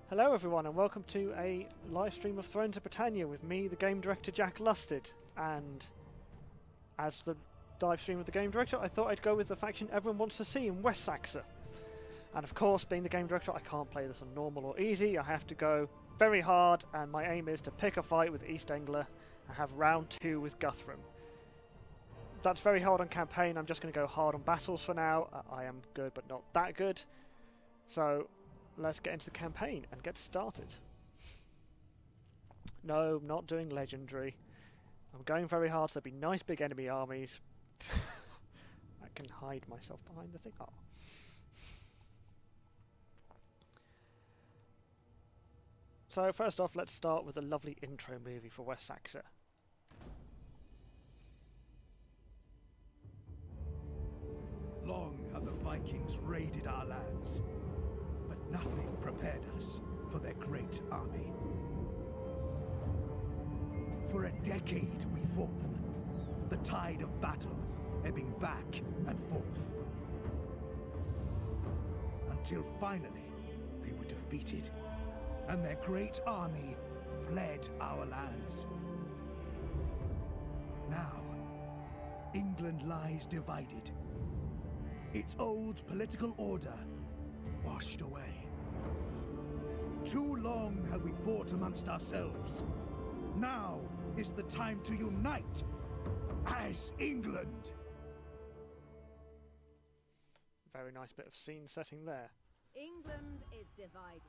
Hello everyone and welcome to a live stream of Thrones of Britannia with me, the game director Jack Lusted. And as the live stream of the game director, I thought I'd go with the faction everyone wants to see in West Seaxe. And of course, being the game director, I can't play this on normal or easy. I have to go very hard, and my aim is to pick a fight with East Anglia and have round 2 with Guthrum. That's very hard on campaign. I'm just going to go hard on battles for now. I am good, but not that good. So let's get into the campaign and get started. No, I'm not doing legendary. I'm going very hard, so there'll be nice big enemy armies. I can hide myself behind the thing. Oh. So first off, let's start with a lovely intro movie for West Seaxe. Long have the Vikings raided our lands, but nothing prepared us for their great army. For a decade we fought them, the tide of battle ebbing back and forth. Until finally, they were defeated, and their great army fled our lands. Now, England lies divided. Its old political order washed away. Too long have we fought amongst ourselves. Now is the time to unite as England. Very nice bit of scene setting there. England is divided.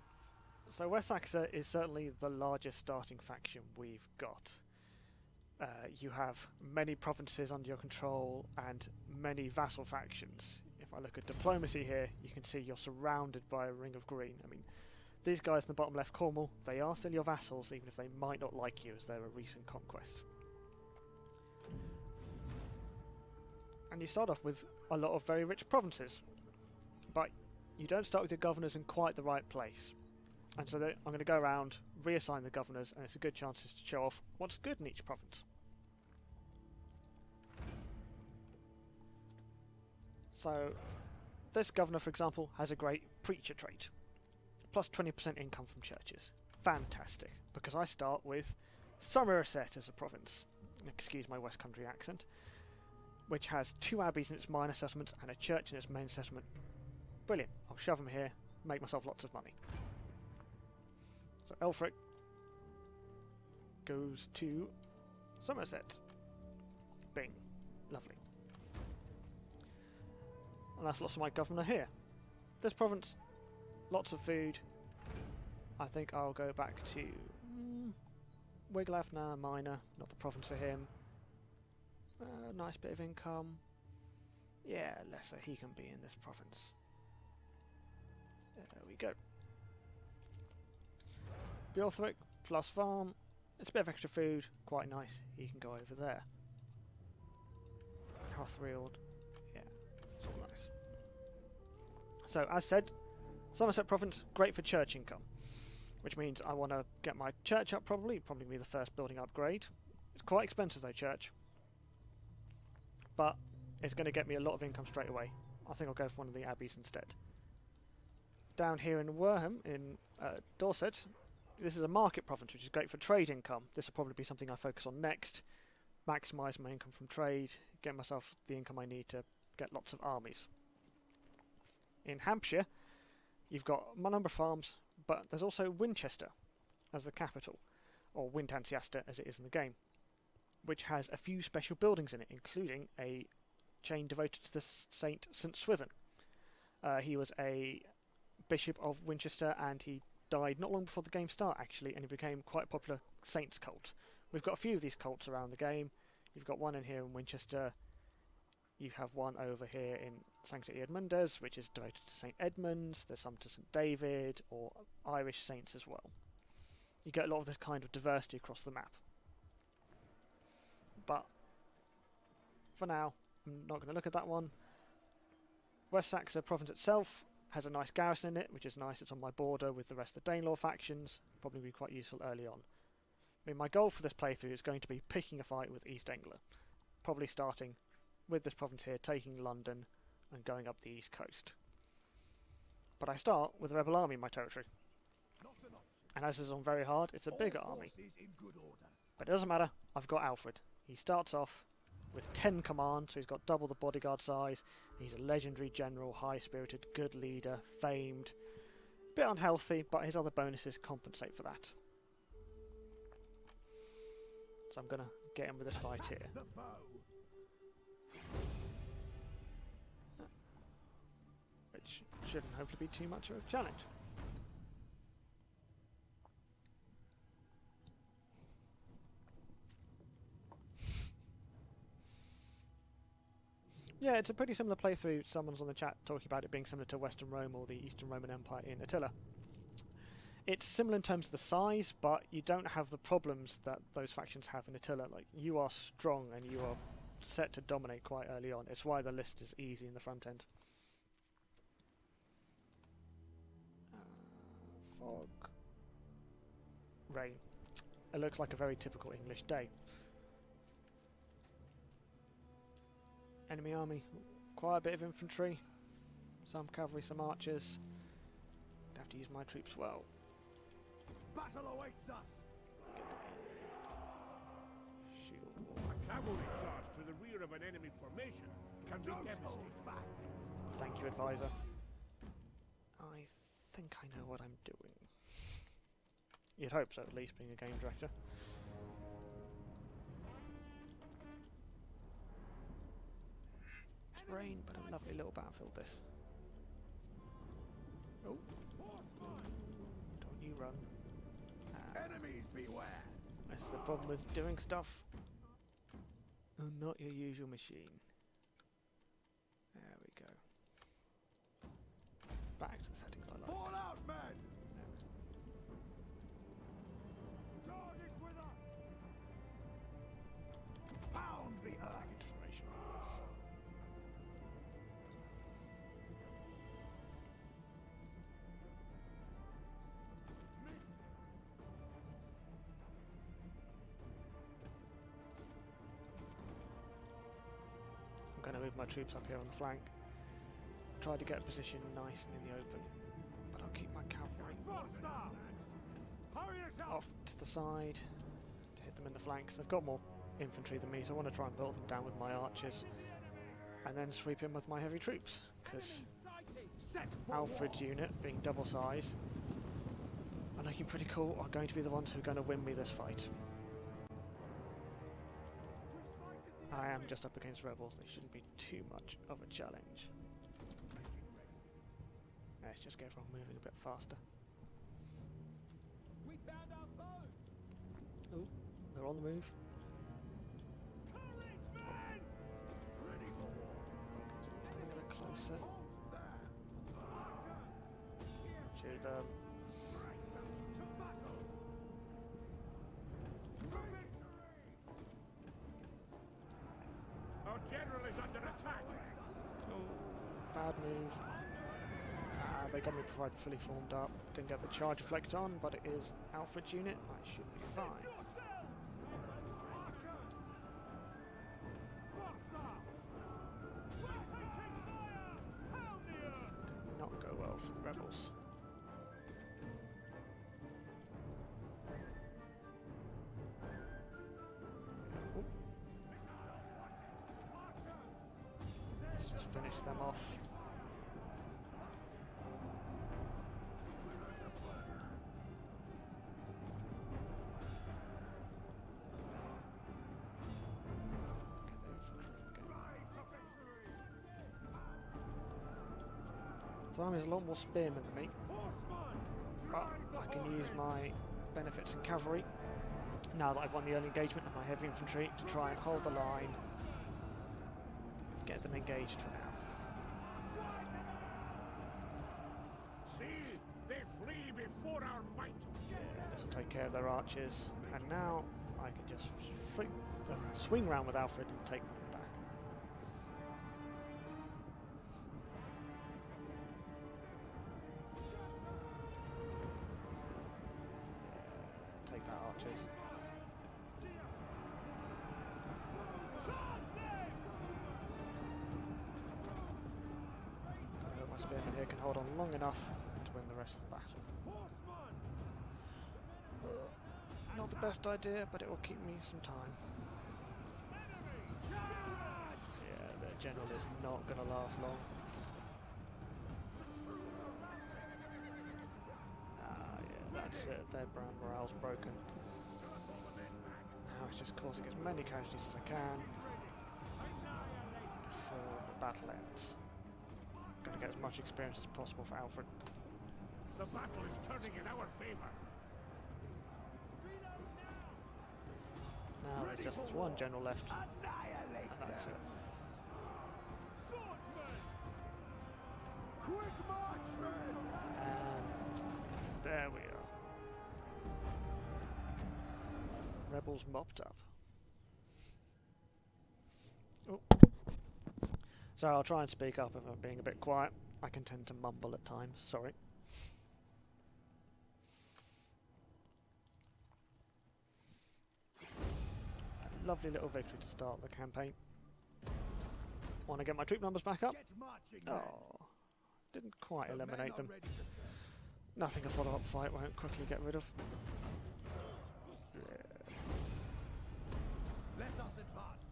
So West Seaxe is certainly the largest starting faction we've got. You have many provinces under your control and many vassal factions. If I look at diplomacy here, you can see you're surrounded by a ring of green. I mean, these guys in the bottom left, Cornwall, they are still your vassals, even if they might not like you as they're a recent conquest. And you start off with a lot of very rich provinces, but you don't start with your governors in quite the right place. And so I'm going to go around, reassign the governors, and it's a good chance to show off what's good in each province. So, this governor, for example, has a great preacher trait. Plus 20% income from churches. Fantastic, because I start with Somerset as a province. Excuse my West Country accent. Which has 2 abbeys in its minor settlements and a church in its main settlement. Brilliant. I'll shove them here, make myself lots of money. So Elfric goes to Somerset. Bing. Lovely. And that's lots of my governor here. This province, lots of food. I think I'll go back to Wiglaf, minor, not the province for him. Nice bit of income. Yeah, lesser, he can be in this province. There we go. Bjorthwick plus farm. It's a bit of extra food, quite nice. He can go over there. Hrothrield. Yeah, it's all nice. So, as said, Somerset province, great for church income. Which means I want to get my church up probably be the first building upgrade. It's quite expensive though, church. But it's going to get me a lot of income straight away. I think I'll go for one of the abbeys instead. Down here in Warham, in Dorset, this is a market province, which is great for trade income. This will probably be something I focus on next. Maximise my income from trade, get myself the income I need to get lots of armies. In Hampshire, you've got a number of farms, but there's also Winchester as the capital, or Wintanciasta as it is in the game, which has a few special buildings in it, including a chain devoted to the Saint Swithin. He was a bishop of Winchester, and he died not long before the game started, actually, and he became quite a popular saints cult. We've got a few of these cults around the game. You've got one in here in Winchester. You have one over here in Sancta Edmundes, which is devoted to St Edmunds. There's some to St David, or Irish saints as well. You get a lot of this kind of diversity across the map. But for now, I'm not going to look at that one. West Seaxe province itself has a nice garrison in it, which is nice. It's on my border with the rest of the Danelaw factions. Probably be quite useful early on. I mean, my goal for this playthrough is going to be picking a fight with East Anglia. Probably starting with this province here, taking London and going up the east coast. But I start with a rebel army in my territory. And as is on very hard, it's a bigger army. Forces in good order. But it doesn't matter, I've got Alfred. He starts off with 10 command, so he's got double the bodyguard size. He's a legendary general, high-spirited, good leader, famed. Bit unhealthy, but his other bonuses compensate for that. So I'm going to get him with this fight here. The foe. Which shouldn't hopefully be too much of a challenge. Yeah, it's a pretty similar playthrough. Someone's on the chat talking about it being similar to Western Rome or the Eastern Roman Empire in Attila. It's similar in terms of the size, but you don't have the problems that those factions have in Attila. Like, you are strong and you are set to dominate quite early on. It's why the list is easy in the front end. Fog. Rain. It looks like a very typical English day. Enemy army, quite a bit of infantry, some cavalry, some archers. I'd have to use my troops well. Battle awaits us. Shield. A cavalry charge to the rear of an enemy formation can be Don't devastating. hold back. Thank you, advisor. I think I know what I'm doing. You'd hope so, at least, being a game director. It's rain, but a lovely little battlefield, this. Oh. Don't you run. Enemies beware. This is the problem with doing stuff. Oh, not your usual machine. There we go. Back to the settings I like. Fall out, men. There. God is with us. Pound the Back earth. into formation. I'm going to move my troops up here on the flank. Try to get a position nice and in the open, but I'll keep my cavalry Hurry it up. off to the side to hit them in the flanks. They've got more infantry than me, so I want to try and build them down with my archers and then sweep in with my heavy troops, because Set for Alfred's war. unit, being double size and looking pretty cool, are going to be the ones who are going to win me this fight. I am just up against rebels, they shouldn't be too much of a challenge. Let's just get everyone moving a bit faster. We found our foe. Oh, they're on the move. Courage, men. Ready for war. Coming a bit closer Halt there. to them. To battle. Our general is under attack. Oh, bad move. They got me before I'd fully formed up. Didn't get the charge effect on, but it is Alfred's unit. I should be fine. Did not go well for the rebels. Ooh. Let's just finish them off. His army has a lot more spearmen than me, but I can use my benefits in cavalry now that I've won the early engagement and my heavy infantry to try and hold the line, get them engaged for now. See, they flee before our might. This will take care of their archers, and now I can just swing round with Alfred and take them back. Take that, archers. I hope my spearmen here can hold on long enough to win the rest of the battle. not the best idea, but it will keep me some time. Yeah, their general is not going to last long. Ah, yeah, that's it. Their brand morale's broken. Now it's just causing as many casualties as I can before the battle ends. Going to get as much experience as possible for Alfred. The battle is turning in our favor. Now there's just this one general left, and that's it. Swordsman! Quick marksman! And there we are. Rebels mopped up. Oh. So I'll try and speak up if I'm being a bit quiet. I can tend to mumble at times, sorry. A lovely little victory to start the campaign. Want to get my troop numbers back up? Oh, didn't quite eliminate them. Nothing a follow-up fight won't quickly get rid of. Yeah. Let us advance.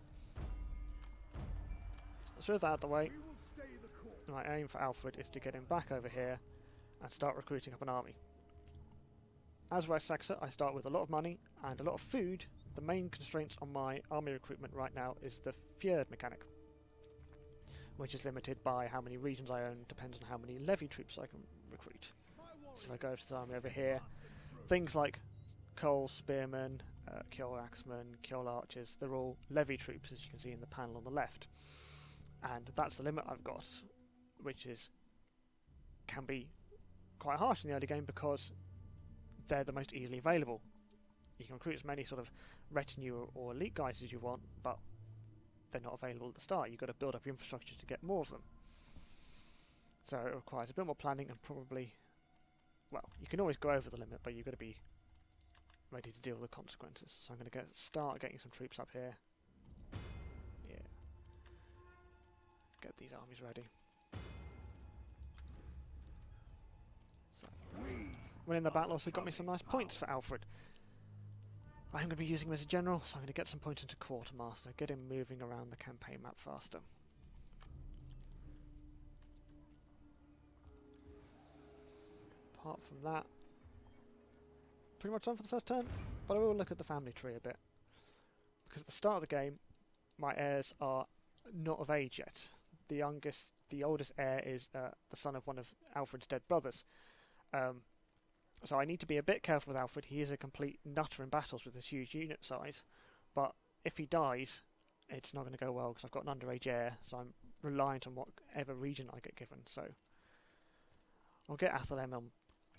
So with that out of the way, We will stay the course. my aim for Alfred is to get him back over here and start recruiting up an army. As West Seaxe, I start with a lot of money and a lot of food. The main constraints on my army recruitment right now is the Fjord mechanic, which is limited by how many regions I own, depends on how many levy troops I can recruit. So if I go to the army over here, things like Cole Spearmen, Kjol Axemen, Kjol Archers, they're all levy troops, as you can see in the panel on the left. And that's the limit I've got, which can be quite harsh in the early game because they're the most easily available. You can recruit as many sort of retinue or elite guys as you want, but they're not available at the start. You've got to build up your infrastructure to get more of them. So it requires a bit more planning and probably, well, you can always go over the limit, but you've got to be ready to deal with the consequences. So I'm going to start getting some troops up here. Yeah. Get these armies ready. So, winning the battle also got me some nice points for Alfred. I'm going to be using him as a general, so I'm going to get some points into quartermaster, get him moving around the campaign map faster. Apart from that, pretty much done for the first turn, but I will look at the family tree a bit. Because at the start of the game, my heirs are not of age yet. The oldest heir is the son of one of Alfred's dead brothers. So I need to be a bit careful with Alfred. He is a complete nutter in battles with this huge unit size, but if he dies, it's not going to go well because I've got an underage heir, so I'm reliant on whatever region I get given. So I'll get Athelem on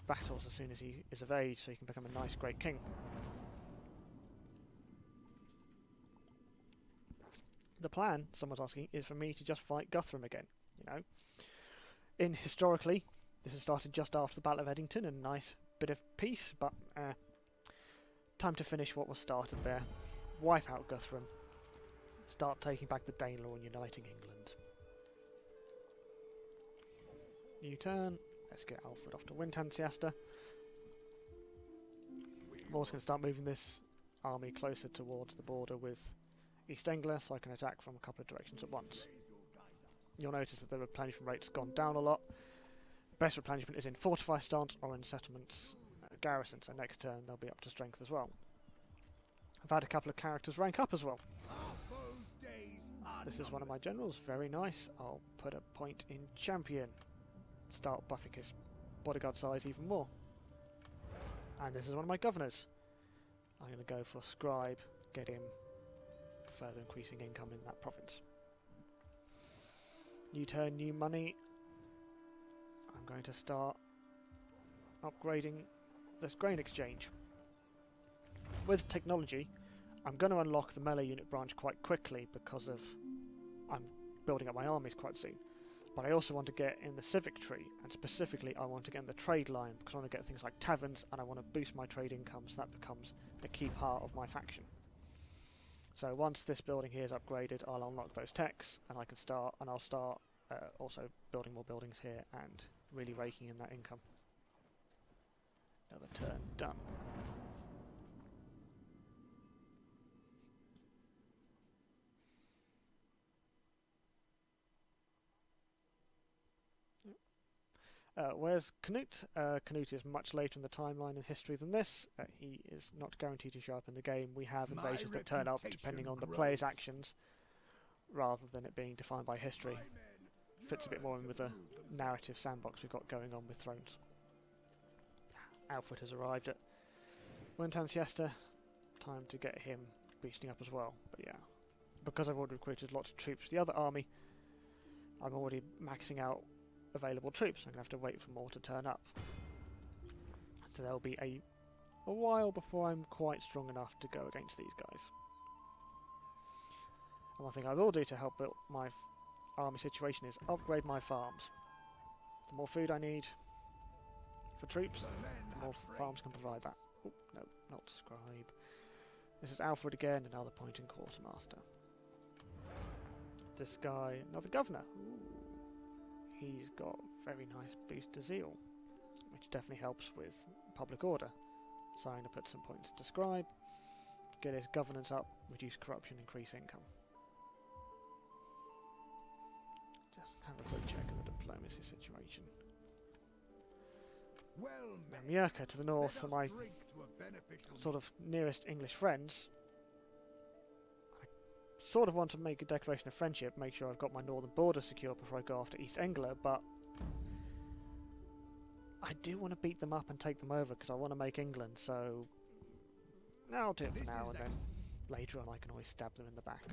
battles as soon as he is of age, so he can become a nice great king. The plan, someone's asking, is for me to just fight Guthrum again. You know, historically, this has started just after the Battle of Eddington, and a nice bit of peace, but time to finish what was started there. Wipe out Guthrum. Start taking back the Danelaw and uniting England. New turn. Let's get Alfred off to Wintanciasta. I'm also going to start moving this army closer towards the border with East Anglia, so I can attack from a couple of directions at once. You'll notice that the replenishment rate's gone down a lot. Best replenishment is in fortify stance or in settlements garrison, so next turn they'll be up to strength as well. I've had a couple of characters rank up as well. This is one of my generals, very nice. I'll put a point in champion. Start buffing his bodyguard size even more. And this is one of my governors. I'm going to go for scribe, get him further increasing income in that province. New turn, new money. I'm going to start upgrading this grain exchange. With technology, I'm going to unlock the melee unit branch quite quickly because I'm building up my armies quite soon. But I also want to get in the civic tree, and specifically I want to get in the trade line because I want to get things like taverns and I want to boost my trade income, so that becomes a key part of my faction. So once this building here is upgraded, I'll unlock those techs and I'll start also building more buildings here and really raking in that income. Another turn done. Where's Canute? Canute is much later in the timeline and history than this. He is not guaranteed to show up in the game. We have My invasions that turn up depending on the player's actions, rather than it being defined by history. Fits a bit more in with the narrative sandbox we've got going on with Thrones. Alfred has arrived at Wintown Siesta. Time to get him boosting up as well. But yeah, because I've already recruited lots of troops for the other army, I'm already maxing out available troops. I'm going to have to wait for more to turn up. So there'll be a while before I'm quite strong enough to go against these guys. And one thing I will do to help build my army situation is upgrade my farms. The more food I need for troops, the more farms can provide that. Oh, no, not scribe. This is Alfred again, another point in quartermaster. This guy, another governor. Ooh. He's got very nice boost to zeal, which definitely helps with public order. So I'm going to put some points to scribe, get his governance up, reduce corruption, increase income. Just have a quick check of the diplomacy situation. Well, Mallorca to the north are my sort of nearest English friends. I sort of want to make a declaration of friendship, make sure I've got my northern border secure before I go after East Anglia, but I do want to beat them up and take them over because I want to make England, so I'll do it for now, and then later on I can always stab them in the back.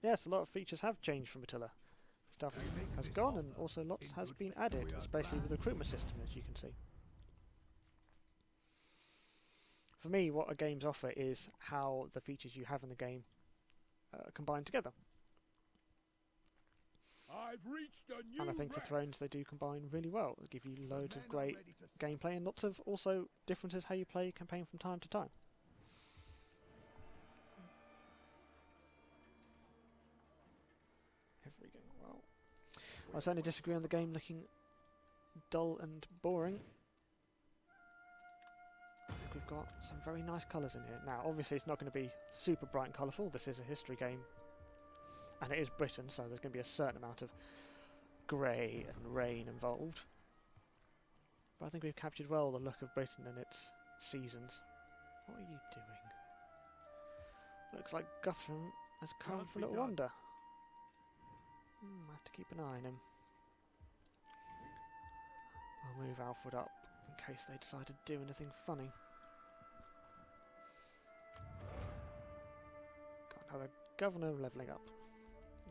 Yes, a lot of features have changed from Attila. Stuff has gone and also lots has been added, especially with the recruitment system, as you can see. For me, what a game's offer is how the features you have in the game combine together. I've reached a new And I think for Thrones they do combine really well. They give you loads of great gameplay and lots of also differences how you play a campaign from time to time. Everything well. I certainly disagree on the game looking dull and boring. I think we've got some very nice colours in here. Now, obviously it's not going to be super bright and colourful. This is a history game. And it is Britain, so there's going to be a certain amount of grey and rain involved. But I think we've captured well the look of Britain and its seasons. What are you doing? Looks like Guthrum has come for a little wander. I have to keep an eye on him. I'll move Alfred up in case they decide to do anything funny. Got another governor levelling up.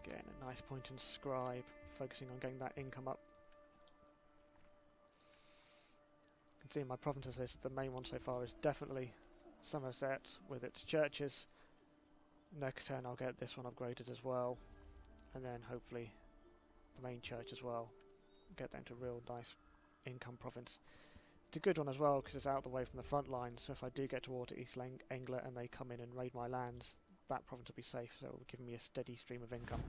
Again, a nice point in scribe, focusing on getting that income up. You can see in my provinces list, the main one so far is definitely Somerset with its churches. Next turn I'll get this one upgraded as well. And then hopefully the main church as well. Get that into a real nice income province. It's a good one as well because it's out the way from the front line, so if I do get toward East Anglia and they come in and raid my lands, that province will be safe, so it will give me a steady stream of income.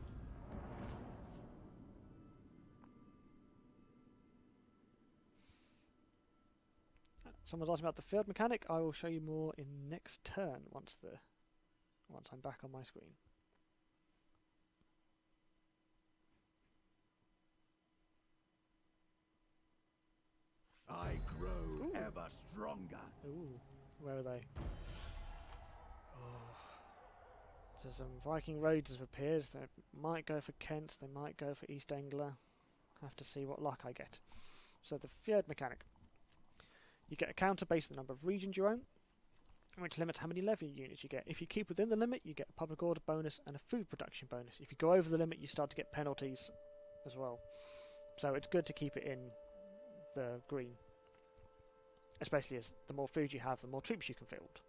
Someone's asking about the field mechanic. I will show you more in next turn once I'm back on my screen. I grow ever stronger. Ooh, where are they? Oh. So some Viking roads have appeared. They might go for Kent, they might go for East Anglia. Have to see what luck I get. So the Fjord mechanic. You get a counter based on the number of regions you own, which limits how many levy units you get. If you keep within the limit, you get a public order bonus and a food production bonus. If you go over the limit, you start to get penalties as well. So it's good to keep it in the green, especially as the more food you have, the more troops you can field.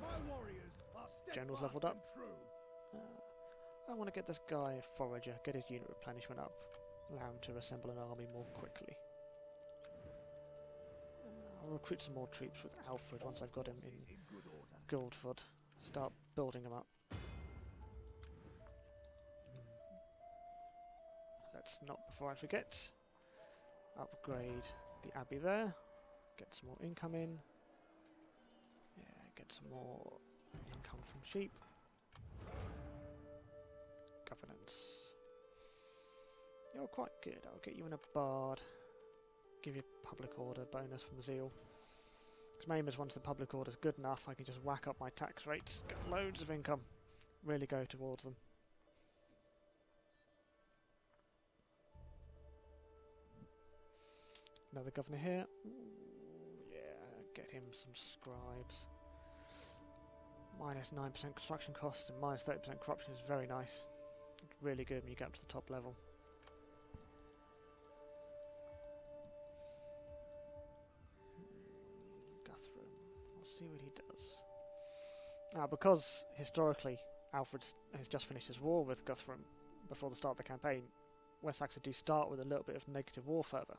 My warriors are General's leveled up. I want to get this guy a forager, get his unit replenishment up, allow him to assemble an army more quickly. I'll recruit some more troops with Alfred once I've got him in Guildford. Start building him up. Let's not, before I forget, upgrade the abbey there. Get some more income in. Yeah, get some more income from sheep. governance. You're quite good. I'll get you in a bard. Give you public order bonus from zeal. Because my aim is once the public order is good enough, I can just whack up my tax rates, get loads of income, really go towards them. Another governor here. Ooh, yeah, get him some scribes. Minus 9% construction cost and minus 30% corruption is very nice. It's really good when you get up to the top level. Guthrum. We'll see what he does. Now, because historically Alfred has just finished his war with Guthrum before the start of the campaign, West Seaxe do start with a little bit of negative war fervour.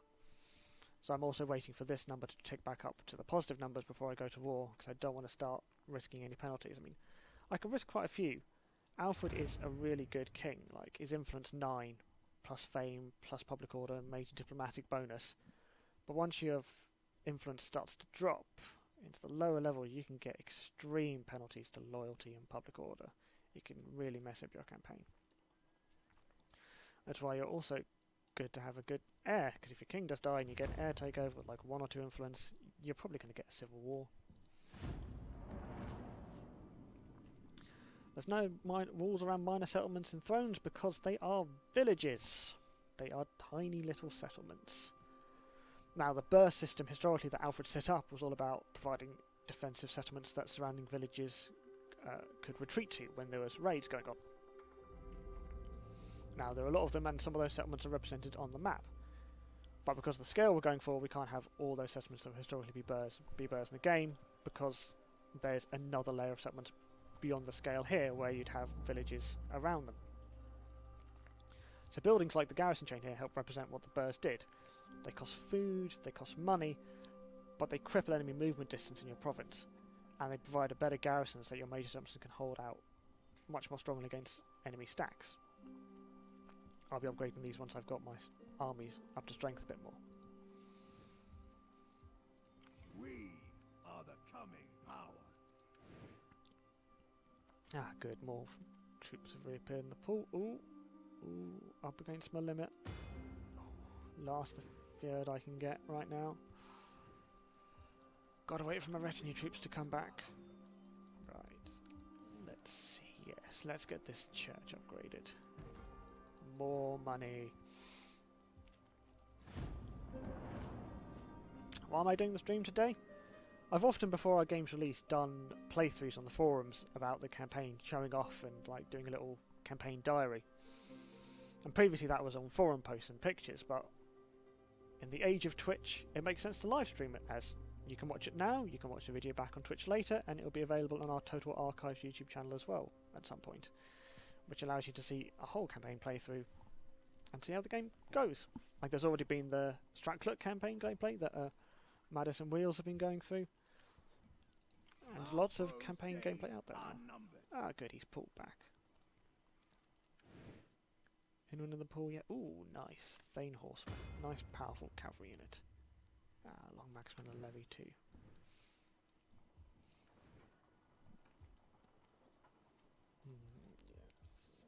So I'm also waiting for this number to tick back up to the positive numbers before I go to war, because I don't want to start risking any penalties. I mean, I can risk quite a few. Alfred is a really good king, like his influence 9, plus fame, plus public order, major diplomatic bonus. But once your influence starts to drop into the lower level, you can get extreme penalties to loyalty and public order. It can really mess up your campaign. That's why you're also good to have a good heir, because if your king does die and you get an heir takeover with like 1 or 2 influence, you're probably going to get a civil war. There's no rules around minor settlements in Thrones because they are villages. They are tiny little settlements. Now, the burst system historically that Alfred set up was all about providing defensive settlements that surrounding villages could retreat to when there was raids going on. Now, there are a lot of them, and some of those settlements are represented on the map. But because of the scale we're going for, we can't have all those settlements that historically be burrs in the game, because there's another layer of settlements beyond the scale here where you'd have villages around them. So buildings like the garrison chain here help represent what the burrs did. They cost food, they cost money, but they cripple enemy movement distance in your province, and they provide a better garrison so that your major settlements can hold out much more strongly against enemy stacks. I'll be upgrading these once I've got my armies up to strength a bit more. We are the coming power. Ah, good. More troops have reappeared in the pool. Ooh, up against my limit. Last the third I can get right now. Gotta wait for my retinue troops to come back. Right. Let's see. Yes, let's get this church upgraded. More money. Why am I doing the stream today? I've often, before our game's release, done playthroughs on the forums about the campaign, showing off and like doing a little campaign diary. And previously that was on forum posts and pictures, but in the age of Twitch, it makes sense to live stream it, as you can watch it now, you can watch the video back on Twitch later, and it'll be available on our Total Archives YouTube channel as well at some point, which allows you to see a whole campaign playthrough and see how the game goes. Like, there's already been the Stratclert campaign gameplay that Madison Wheels have been going through, and there's lots of campaign gameplay out there now. Ah, good, he's pulled back. Anyone in the pool yet? Ooh, nice. Thane Horseman. Nice, powerful cavalry unit. Ah, Long Maxman and Levy too. Yes.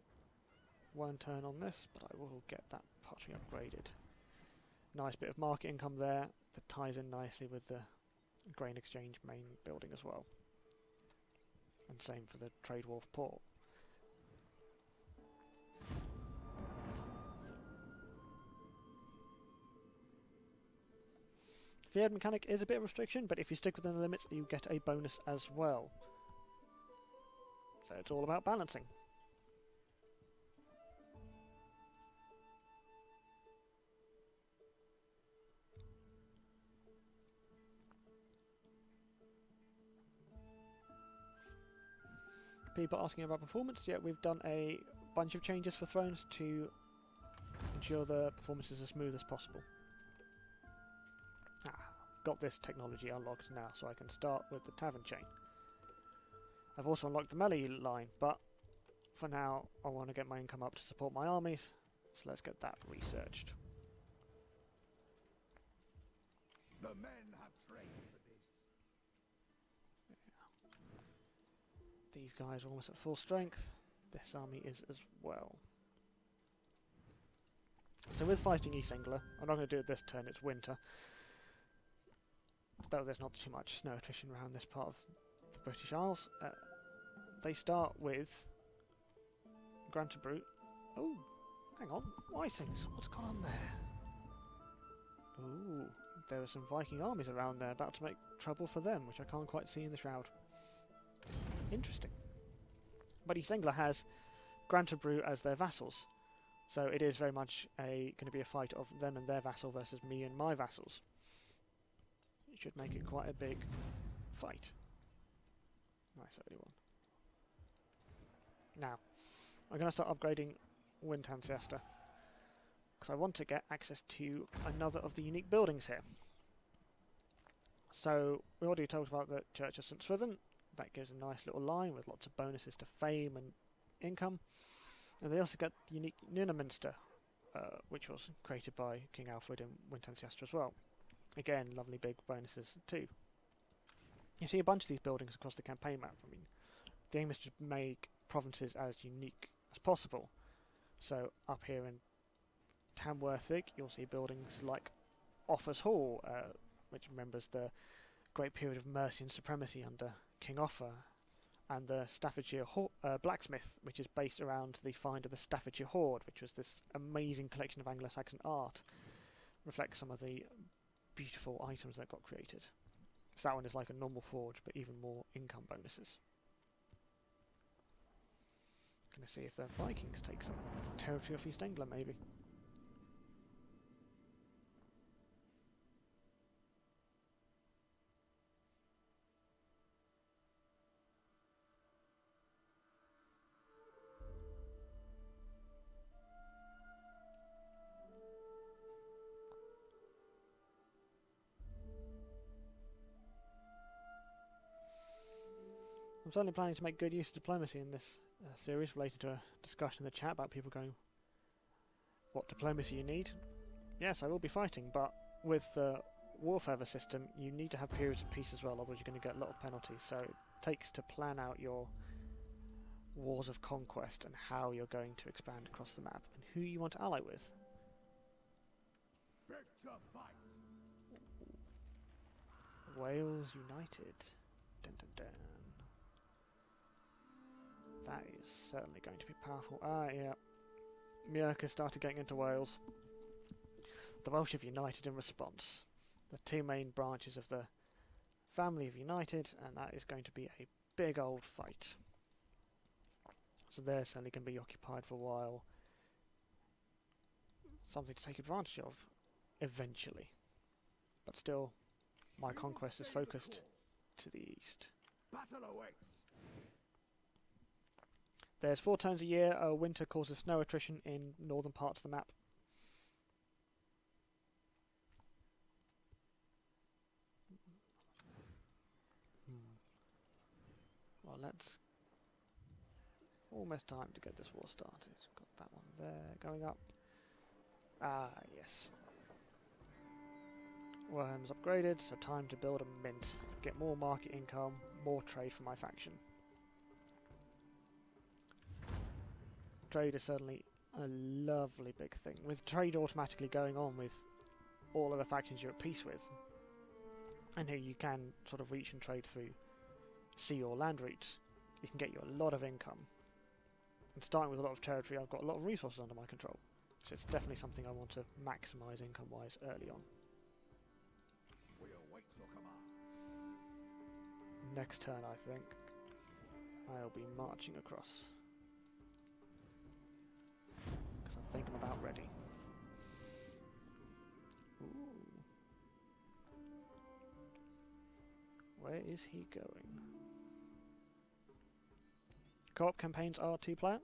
One turn on this, but I will get that pottery upgraded. Nice bit of market income there that ties in nicely with the grain exchange main building as well. And same for the Trade Wharf port. Field mechanic is a bit of a restriction, but if you stick within the limits, you get a bonus as well. So it's all about balancing. People asking about performance. Yeah, we've done a bunch of changes for Thrones to ensure the performance is as smooth as possible. Got this technology unlocked now, so I can start with the tavern chain. I've also unlocked the melee line, but for now I want to get my income up to support my armies, so let's get that researched. The men have trained for this. Yeah. These guys are almost at full strength. This army is as well. So with fighting East Anglia, I'm not going to do it this turn, it's winter. Though there's not too much snow attrition around this part of the British Isles. They start with Grantabru. Oh, hang on, Whitings, what's gone on there? Ooh, there are some Viking armies around there about to make trouble for them, which I can't quite see in the shroud. Interesting. But East Anglia has Grantabru as their vassals, so it is very much going to be a fight of them and their vassal versus me and my vassals. It should make it quite a big fight. Nice early one. Now, I'm going to start upgrading Windhand Siesta, because I want to get access to another of the unique buildings here. So, we already talked about the Church of St. Swithin. That gives a nice little line with lots of bonuses to fame and income. And they also get the unique Nunaminster, which was created by King Alfred in Windhand Siesta as well. Again, lovely big bonuses too. You see a bunch of these buildings across the campaign map. I mean, the aim is to make provinces as unique as possible. So up here in Tamworthig, you'll see buildings like Offa's Hall, which remembers the great period of mercy and supremacy under King Offa, and the Staffordshire Blacksmith, which is based around the find of the Staffordshire Hoard, which was this amazing collection of Anglo-Saxon art. Reflects some of the beautiful items that got created. So that one is like a normal forge, but even more income bonuses. Gonna see if the Vikings take some territory off East Anglia, maybe. I'm certainly planning to make good use of diplomacy in this series, related to a discussion in the chat about people going, what diplomacy you need? Yes, I will be fighting, but with the war feather system, you need to have periods of peace as well, otherwise you're going to get a lot of penalties. So it takes to plan out your wars of conquest and how you're going to expand across the map and who you want to ally with. Victor fight. Wales United. Dun, dun, dun. That is certainly going to be powerful. Ah, yeah. Muirk has started getting into Wales. The Welsh have united in response. The two main branches of the family have united, and that is going to be a big old fight. So they're certainly going to be occupied for a while. Something to take advantage of, eventually. But still, my conquest is focused to the east. Battle awaits. There's 4 turns a year. Winter causes snow attrition in northern parts of the map. Well, let's... Almost time to get this war started. Got that one there, going up. Ah, yes. Warham's upgraded, so time to build a mint. Get more market income, more trade for my faction. Trade is certainly a lovely big thing. With trade automatically going on with all of the factions you're at peace with, and who you can sort of reach and trade through sea or land routes, it can get you a lot of income. And starting with a lot of territory, I've got a lot of resources under my control. So it's definitely something I want to maximise income-wise early on. We await your command. Next turn, I think, I'll be marching across. Because I think I'm about ready. Ooh. Where is he going? Co-op campaigns are 2-player.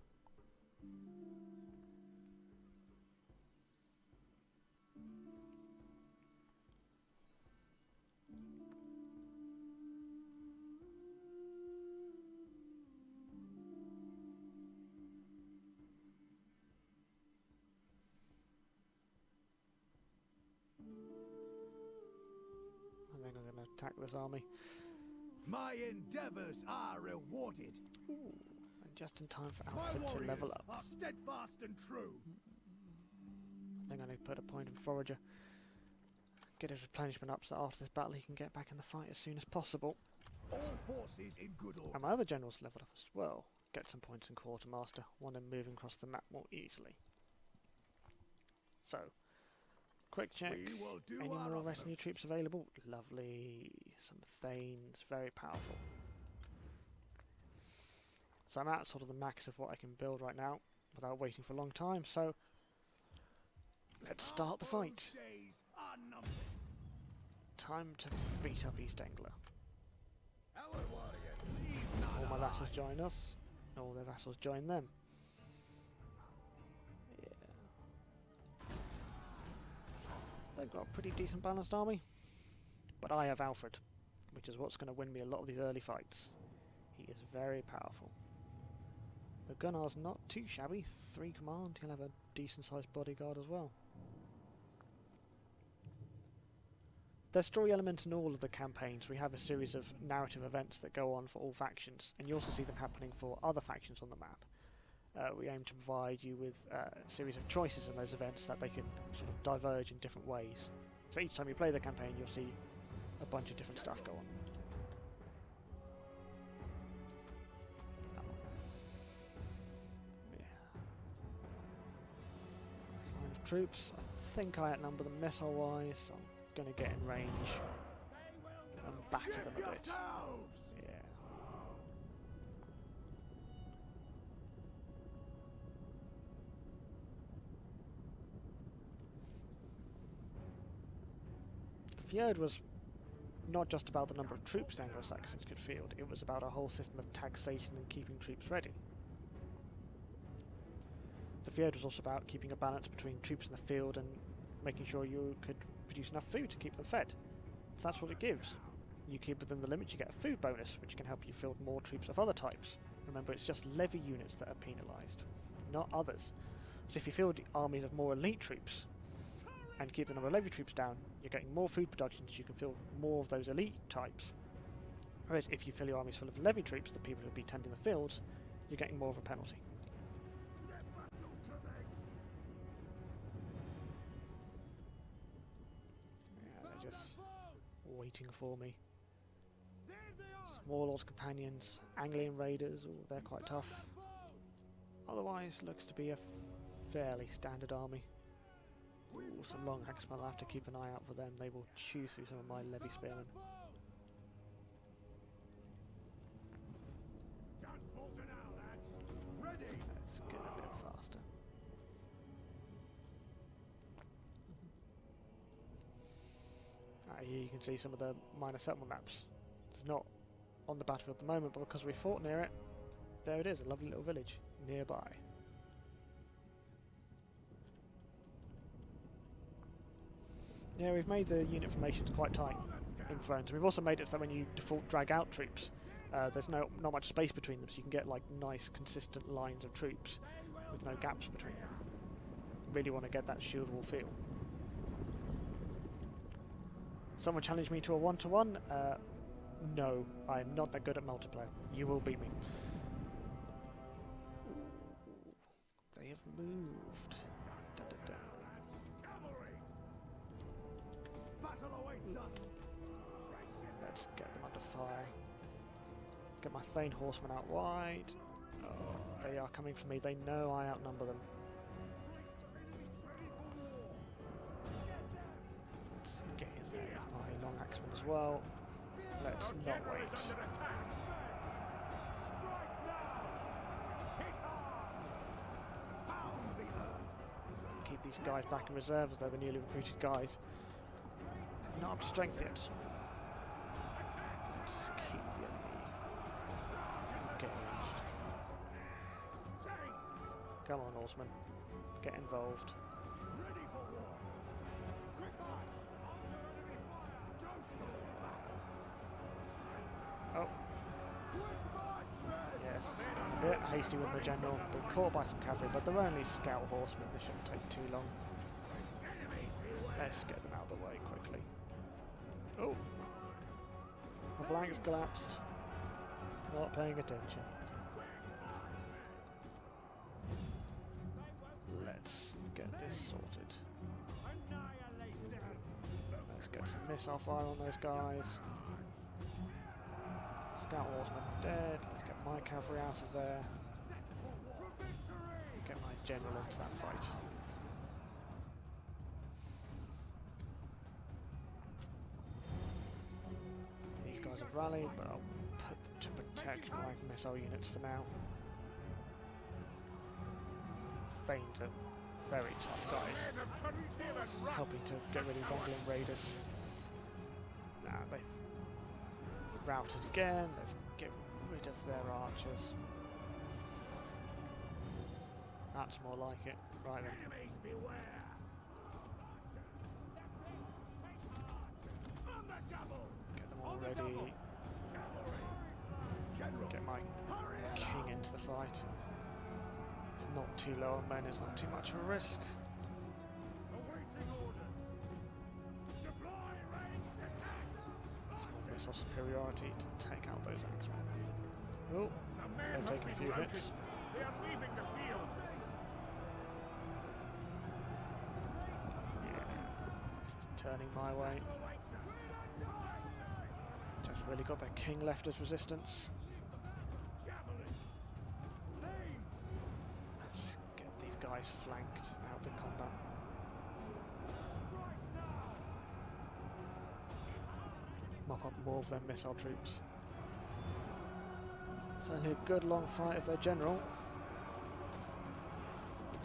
I think I'm going to attack this army. My endeavors are rewarded. Ooh. And just in time for My Alfred to warriors level up. are steadfast and true. They're going to put a point in Forager. Get his replenishment up so that after this battle he can get back in the fight as soon as possible. All forces in good order. And my other generals leveled up as well. Get some points in Quartermaster. Want him moving across the map more easily. So, quick check. We will do Any our more retinue utmost. troops available? Lovely. Some Thanes. Very powerful. So I'm at sort of the max of what I can build right now without waiting for a long time. So, let's start the fight. Days are numbered. Time to beat up East Anglia. Our warriors leave none All my alive. vassals join us. All their vassals join them. Yeah. They've got a pretty decent balanced army. But I have Alfred, which is what's going to win me a lot of these early fights. He is very powerful. The Gunnar's not too shabby. 3 command. He'll have a decent sized bodyguard as well. There's story elements in all of the campaigns. We have a series of narrative events that go on for all factions, and you also see them happening for other factions on the map. We aim to provide you with a series of choices in those events that they can sort of diverge in different ways. So each time you play the campaign, you'll see a bunch of different stuff go on. Yeah. Nice line of troops. I think I outnumber them missile-wise, so I'm going to get in range and batter them a bit. Yourselves! Yeah. The Fjord was not just about the number of troops the Anglo-Saxons could field, it was about a whole system of taxation and keeping troops ready. The Fjord was also about keeping a balance between troops in the field and making sure you could produce enough food to keep them fed. So that's what it gives. You keep within the limits, you get a food bonus, which can help you field more troops of other types. Remember, it's just levy units that are penalised, not others. So if you field armies of more elite troops and keep the number of levy troops down, you're getting more food production, so you can field more of those elite types. Whereas if you fill your armies full of levy troops, the people who will be tending the fields, you're getting more of a penalty. Yeah, they're just waiting for me. Warlord's companions, Anglian raiders, oh, they're quite tough. Otherwise, looks to be a fairly standard army. Ooh, some long axemen, I'll have to keep an eye out for them. They will chew through some of my levy spearmen. Let's get a bit faster. Here you can see some of the minor settlement maps. It's not on the battlefield at the moment, but because we fought near it, there it is, a lovely little village nearby. Yeah, we've made the unit formations quite tight in Thrones. We've also made it so that when you default drag out troops, there's not much space between them, so you can get like nice consistent lines of troops with no gaps between them. Really want to get that shield wall feel. Someone challenged me to a 1-to-1. No, I'm not that good at multiplayer. You will beat me. They have moved. Da, da, da. Battle awaits us. Let's get them under fire. Get my Thane horsemen out wide. Oh, they are coming for me. They know I outnumber them. Let's get in there with my long axemen as well. Let's not wait. Keep these guys back in reserve as they're the newly recruited guys. Not up to strength yet. Let's keep the enemy engaged. Come on, horsemen. Get involved. Oh. Yes. A bit hasty with my general. Been caught by some cavalry, but they're only scout horsemen. This shouldn't take too long. Let's get them out of the way quickly. Oh. My flank's collapsed. Not paying attention. Let's get this sorted. Let's get some missile fire on those guys. Scout horseman dead. Let's get my cavalry out of there. Get my general into that fight. These guys have rallied, but I'll put them to protect my missile units for now. Thanes are very tough guys, helping to get rid of these Anglian raiders. Nah, they've routed again. Let's get rid of their archers. That's more like it. Right then. Get them all ready. Get my king into the fight. It's not too low on men, it's not too much of a risk. Small missile superiority to take out those axemen. Oh, they're taking a few hits. They are leaving the field. Yeah, this is turning my way. Just really got their king left as resistance. Let's get these guys flanked out of combat. Mop up more of their missile troops. It's only a good long fight of their general. But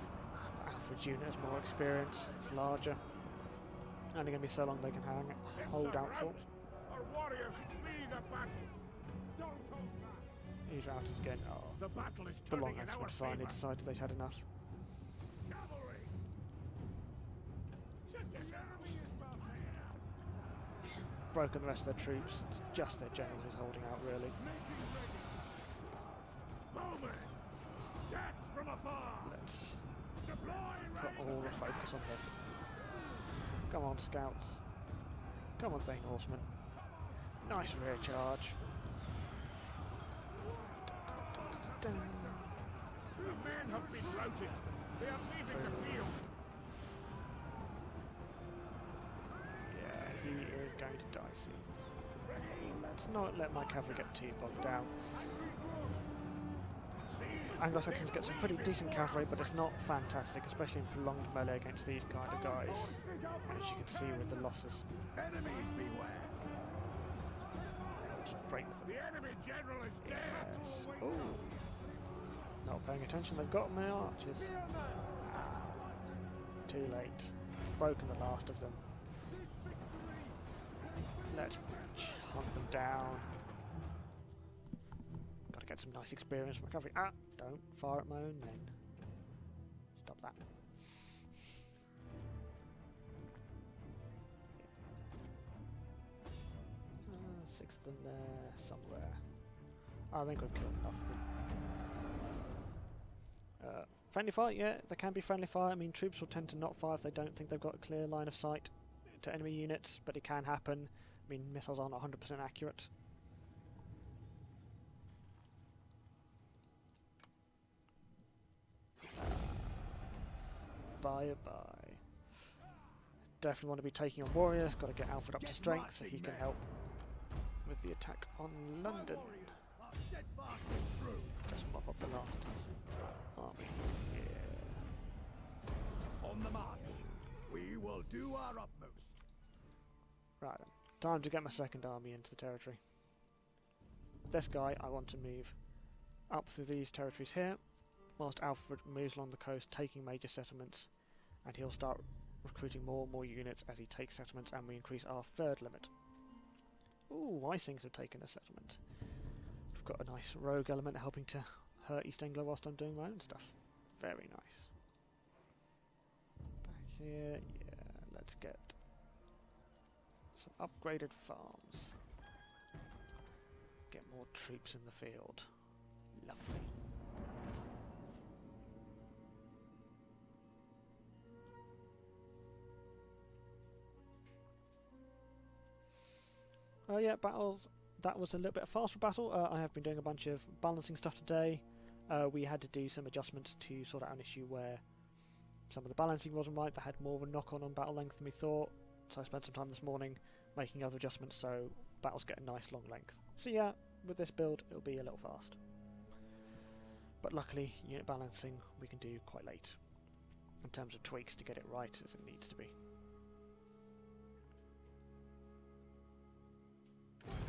Alfred's unit has more experience, it's larger. Only going to be so long they can hold out for. Our warriors flee the battle. Don't hold back. These routers again. Oh, The battle is the long turning in axemen our finally favor. decided they'd had enough. Cavalry. This enemy is about here. Broken the rest of their troops. It's just their general who's holding out, really. Making ready. Bowman. Death from afar. Let's Deploy put all the focus on them. Come on, scouts. Come on, Thane horsemen. Nice rear charge. The men have been routed. They are leaving the field. Yeah, he is going to die soon. Let's not let my cavalry get too bogged down. Anglo-Saxons get some pretty decent cavalry, but it's not fantastic, especially in prolonged melee against these kind of guys. As you can see with the losses. Enemies beware. Just break them. The enemy general is dead. Yes. Oh. Not paying attention, they've got my archers. Too late. Broken the last of them. Let's hunt them down. Gotta get some nice experience from my cavalry. Ah! Don't fire at my own men. Stop that. Six of them there, somewhere. I think we've killed enough of them. Friendly fire, yeah, there can be friendly fire. I mean, troops will tend to not fire if they don't think they've got a clear line of sight to enemy units, but it can happen. I mean, missiles aren't 100% accurate. Bye-bye. Definitely want to be taking on warriors. Got to get Alfred up to strength so he can help with the attack on London. Just mop up the last army. Yeah. On the march. We will do our utmost. Right then. Time to get my second army into the territory. This guy I want to move up through these territories here, whilst Alfred moves along the coast taking major settlements, and he'll start recruiting more and more units as he takes settlements and we increase our third limit. Ooh, Wysings have taken a settlement. We've got a nice rogue element helping to hurt East Anglia whilst I'm doing my own stuff. Very nice. Back here, yeah, let's get some upgraded farms. Get more troops in the field. Lovely. Oh yeah, battles. That was a little bit faster battle. I have been doing a bunch of balancing stuff today. We had to do some adjustments to sort out an issue where some of the balancing wasn't right, that had more of a knock-on on battle length than we thought, so I spent some time this morning making other adjustments so battles get a nice long length. So yeah, with this build it'll be a little fast. But luckily, unit balancing we can do quite late, in terms of tweaks to get it right as it needs to be.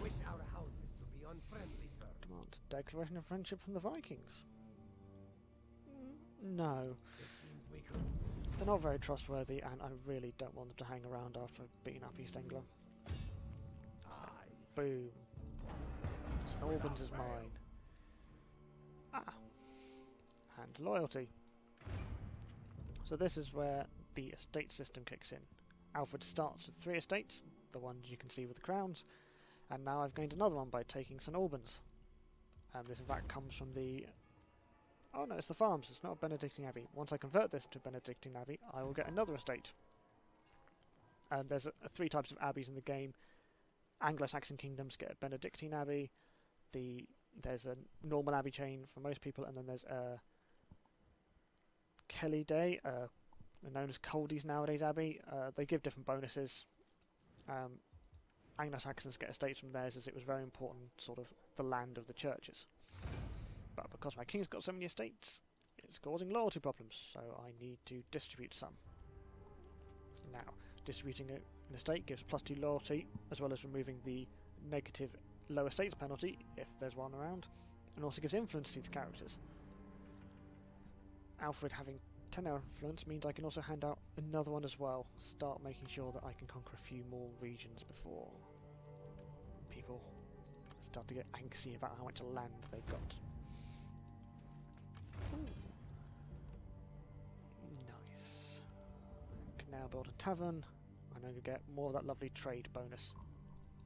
Wish our houses to be on friendly terms. Demand declaration of friendship from the Vikings. No. It seems we could. They're not very trustworthy, and I really don't want them to hang around after I've beaten up East Anglia. Aye. Boom. St Albans is mine. Ah. And loyalty. So this is where the estate system kicks in. Alfred starts with 3 estates, the ones you can see with the crowns, and now I've gained another one by taking St Albans. And this in fact comes from the... Oh no, it's the farms, it's not a Benedictine Abbey. Once I convert this to Benedictine Abbey, I will get another estate. There's 3 types of abbeys in the game. Anglo-Saxon kingdoms get a Benedictine Abbey, there's a normal abbey chain for most people, and then there's a Kelly Day, known as Coldy's nowadays Abbey. They give different bonuses. Anglo-Saxons get estates from theirs as it was very important, sort of the land of the churches. But because my king's got so many estates, it's causing loyalty problems, so I need to distribute some. Now, distributing an estate gives +2 loyalty, as well as removing the negative low estates penalty, if there's one around, and also gives influence to these characters. Alfred having 10 influence means I can also hand out another one as well, start making sure that I can conquer a few more regions before people start to get anxious about how much land they've got. Nice. Can now build a tavern. I'm going to get more of that lovely trade bonus,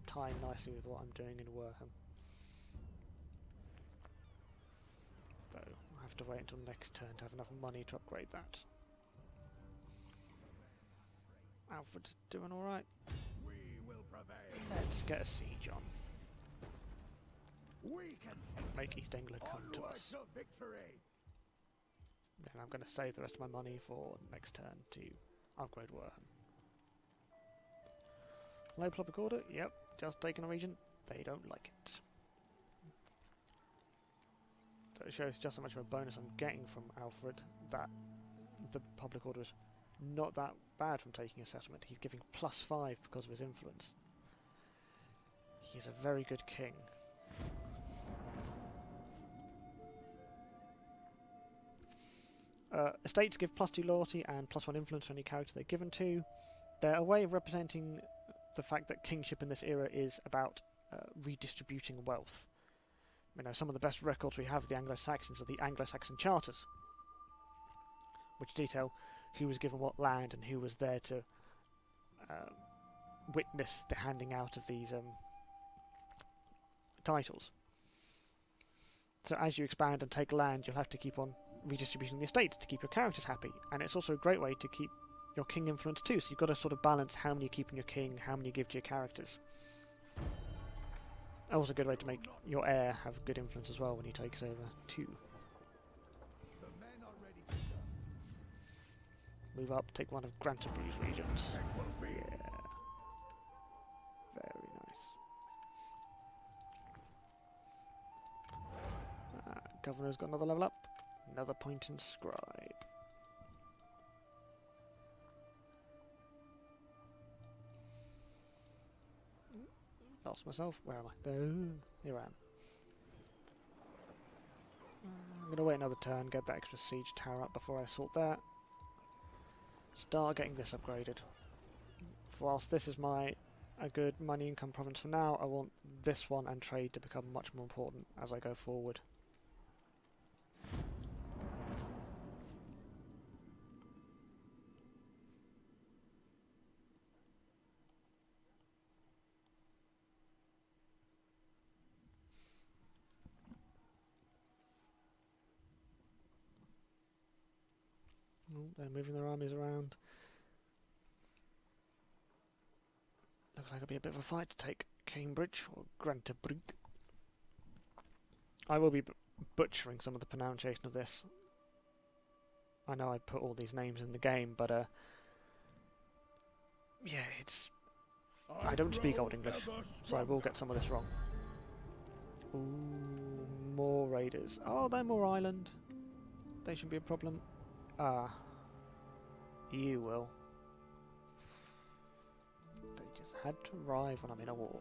tying nicely with what I'm doing in Warham. Though I have to wait until next turn to have enough money to upgrade that. Alfred's doing alright. We will prevail. Let's get a siege on. We can take Make East Anglia come to onward us. to victory. Then I'm going to save the rest of my money for next turn to upgrade Warham. Low public order? Yep, just taking a region. They don't like it. So it shows just how much of a bonus I'm getting from Alfred that the public order is not that bad from taking a settlement. He's giving +5 because of his influence. He is a very good king. Estates give +2 loyalty and +1 influence for any character they're given to. They're a way of representing the fact that kingship in this era is about redistributing wealth. You know, some of the best records we have of the Anglo-Saxons are the Anglo-Saxon charters, which detail who was given what land and who was there to witness the handing out of these titles. So as you expand and take land, you'll have to keep on redistributing the estates to keep your characters happy, and it's also a great way to keep your king influence too, so you've got to sort of balance how many you keep in your king, how many you give to your characters. Also a good way to make your heir have good influence as well when he takes over too. The men are ready to serve. Move up, take one of Grantabury's regions. It will be. Yeah. Very nice. Governor's got another level up. Another point in scribe. Lost myself. Where am I? Here I am. I'm going to wait another turn, get that extra siege tower up before I sort that. Start getting this upgraded. Whilst this is a good money income province for now, I want this one and trade to become much more important as I go forward. They're moving their armies around. Looks like it'll be a bit of a fight to take Cambridge or Grantabrig. I will be butchering some of the pronunciation of this. I know I put all these names in the game, but yeah, it's... I don't speak Old English, so I will get some of this wrong. Ooh, more raiders. Oh, they're more island. They shouldn't be a problem. Ah, you will. They just had to arrive when I'm in a war.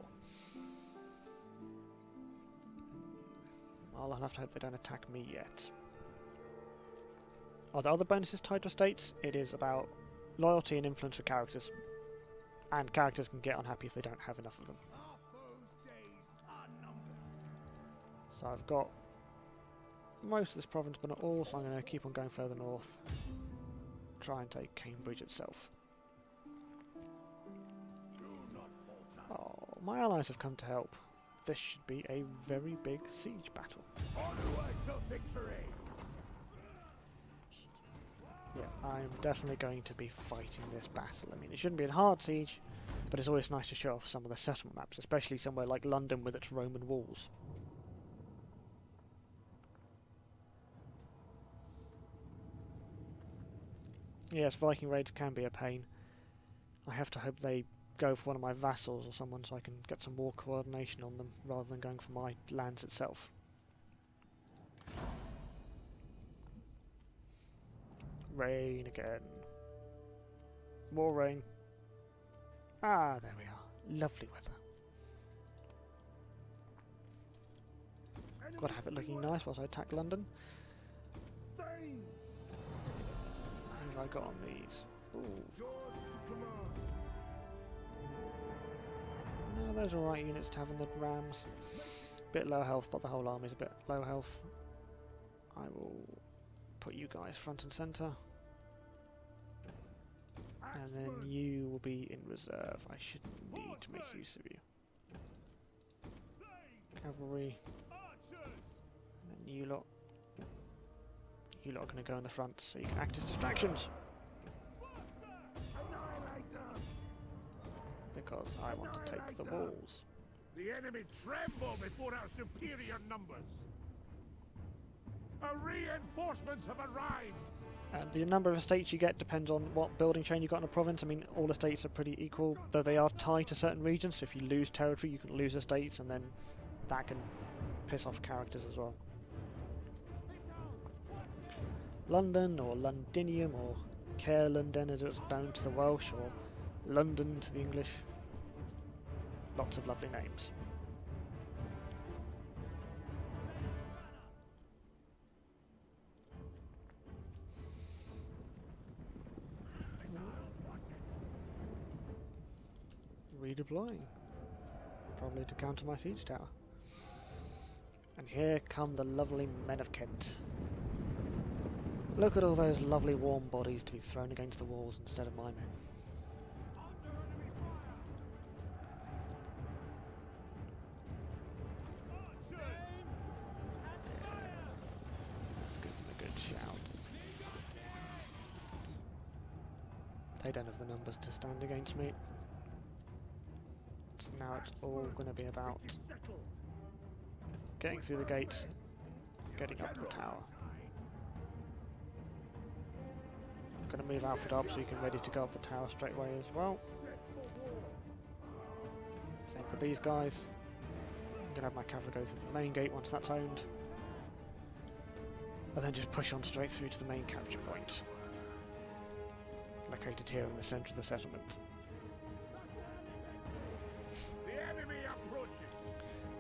I'll have to hope they don't attack me yet. Are there other bonuses tied to estates? It is about loyalty and influence for characters. And characters can get unhappy if they don't have enough of them. Our foes' days are numbered. So I've got most of this province, but not all, so I'm going to keep on going further north. Try and take Cambridge itself. Oh, my allies have come to help. This should be a very big siege battle. Onward to victory! Yeah, I'm definitely going to be fighting this battle. I mean, it shouldn't be a hard siege, but it's always nice to show off some of the settlement maps, especially somewhere like London with its Roman walls. Yes, Viking raids can be a pain. I have to hope they go for one of my vassals or someone so I can get some more coordination on them rather than going for my lands itself. Rain again. More rain. Ah, there we are. Lovely weather. Gotta have it looking nice whilst I attack London. What have I got on these? Ooh. No, those are alright units to have on the rams. Bit low health, but the whole army's a bit low health. I will put you guys front and centre. And then you will be in reserve. I shouldn't need to make use of you. Cavalry. And then you lot. You lot are going to go in the front so you can act as distractions. Because I want to take the walls. The enemy tremble before our superior numbers. Our reinforcements have arrived. And the number of estates you get depends on what building chain you got in a province. I mean, all estates are pretty equal, though they are tied to certain regions. So if you lose territory, you can lose estates, and then that can piss off characters as well. London, or Londinium, or Caerlondon as it's known to the Welsh, or London to the English. Lots of lovely names. Redeploying. Probably to counter my siege tower. And here come the lovely men of Kent. Look at all those lovely warm bodies to be thrown against the walls instead of my men. Let's give them a good shout. They don't have the numbers to stand against me. So now it's all going to be about getting through the gates, getting up the tower. I'm going to move Alfred up so you can ready to go up the tower straight away as well. Same for these guys. I'm going to have my cavalry go through the main gate once that's owned. And then just push on straight through to the main capture point. Located here in the centre of the settlement.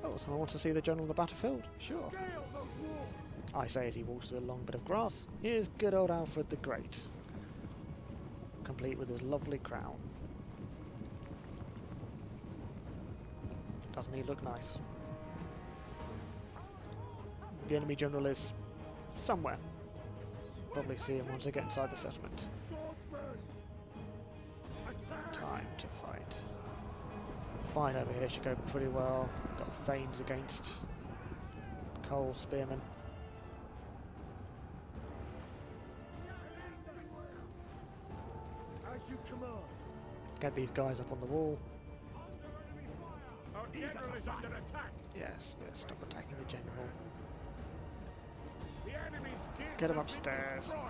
Oh, someone wants to see the general of the battlefield? Sure. I say as he walks through a long bit of grass. Here's good old Alfred the Great, complete with his lovely crown. Doesn't he look nice? The enemy general is somewhere. Probably see him once I get inside the settlement. Time to fight. Fine over here should go pretty well. Got Thanes against Cole Spearmen. As you command. Get these guys up on the wall. Our general is under attack. Yes, yes, stop attacking the general. The enemy's gates Get him have been upstairs. destroyed.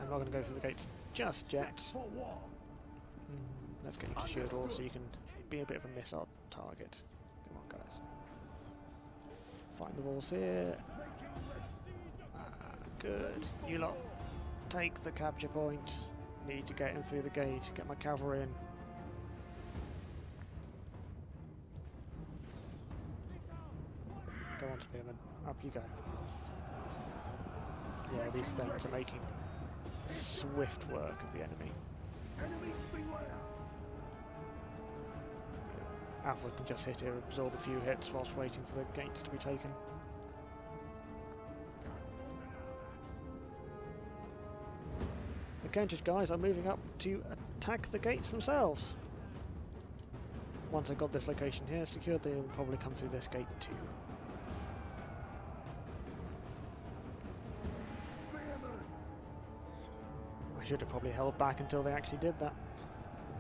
I'm not going to go through the gates just yet. For war. Let's get you to shield wall so you can be a bit of a missile target. Come on, guys. Find the walls here. Good. You lot take the capture point. Need to get in through the gate. Get my cavalry in. Go on, spearmen. Up you go. Yeah, these things are making swift work of the enemy. Enemies beware. Alfred can just hit here, absorb a few hits whilst waiting for the gates to be taken. The Kentish guys are moving up to attack the gates themselves. Once they've got this location here secured, they'll probably come through this gate too. I should have probably held back until they actually did that.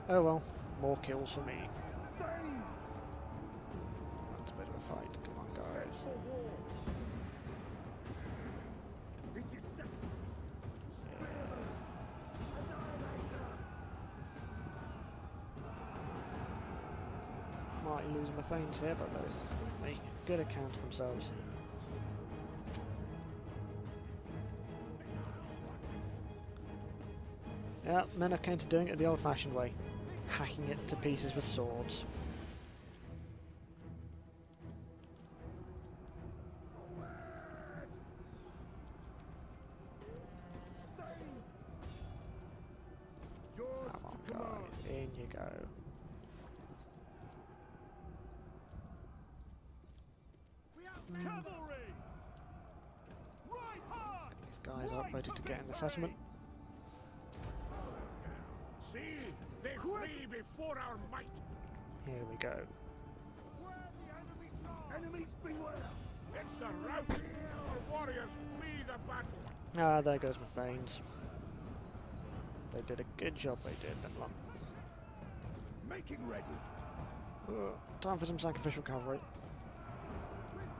Oh well, more kills for me. That's a bit of a fight. Come on, guys. Might lose my thanes here, but they're making a good account of themselves. Yeah, men are kind of doing it the old-fashioned way, hacking it to pieces with swords. Come on, guys, in you go. Cavalry! Right hard! These guys are ready to get in the settlement. See, they flee before our might. Here we go. Enemies beware. It's a rout. Our warriors flee the battle. Ah, there goes my thanes. They did a good job, they did, them lot. Making ready. Time for some sacrificial cavalry.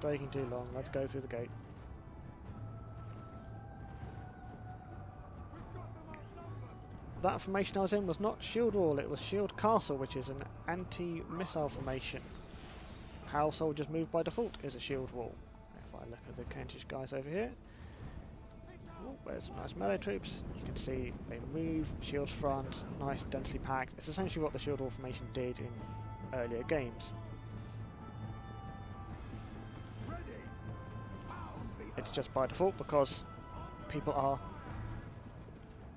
Taking too long, let's go through the gate. That formation I was in was not shield wall, it was shield castle, which is an anti-missile formation. How soldiers move by default is a shield wall. If I look at the Kentish guys over here, there's some nice melee troops. You can see they move, shields front, nice densely packed. It's essentially what the shield wall formation did in earlier games. It's just by default because people are,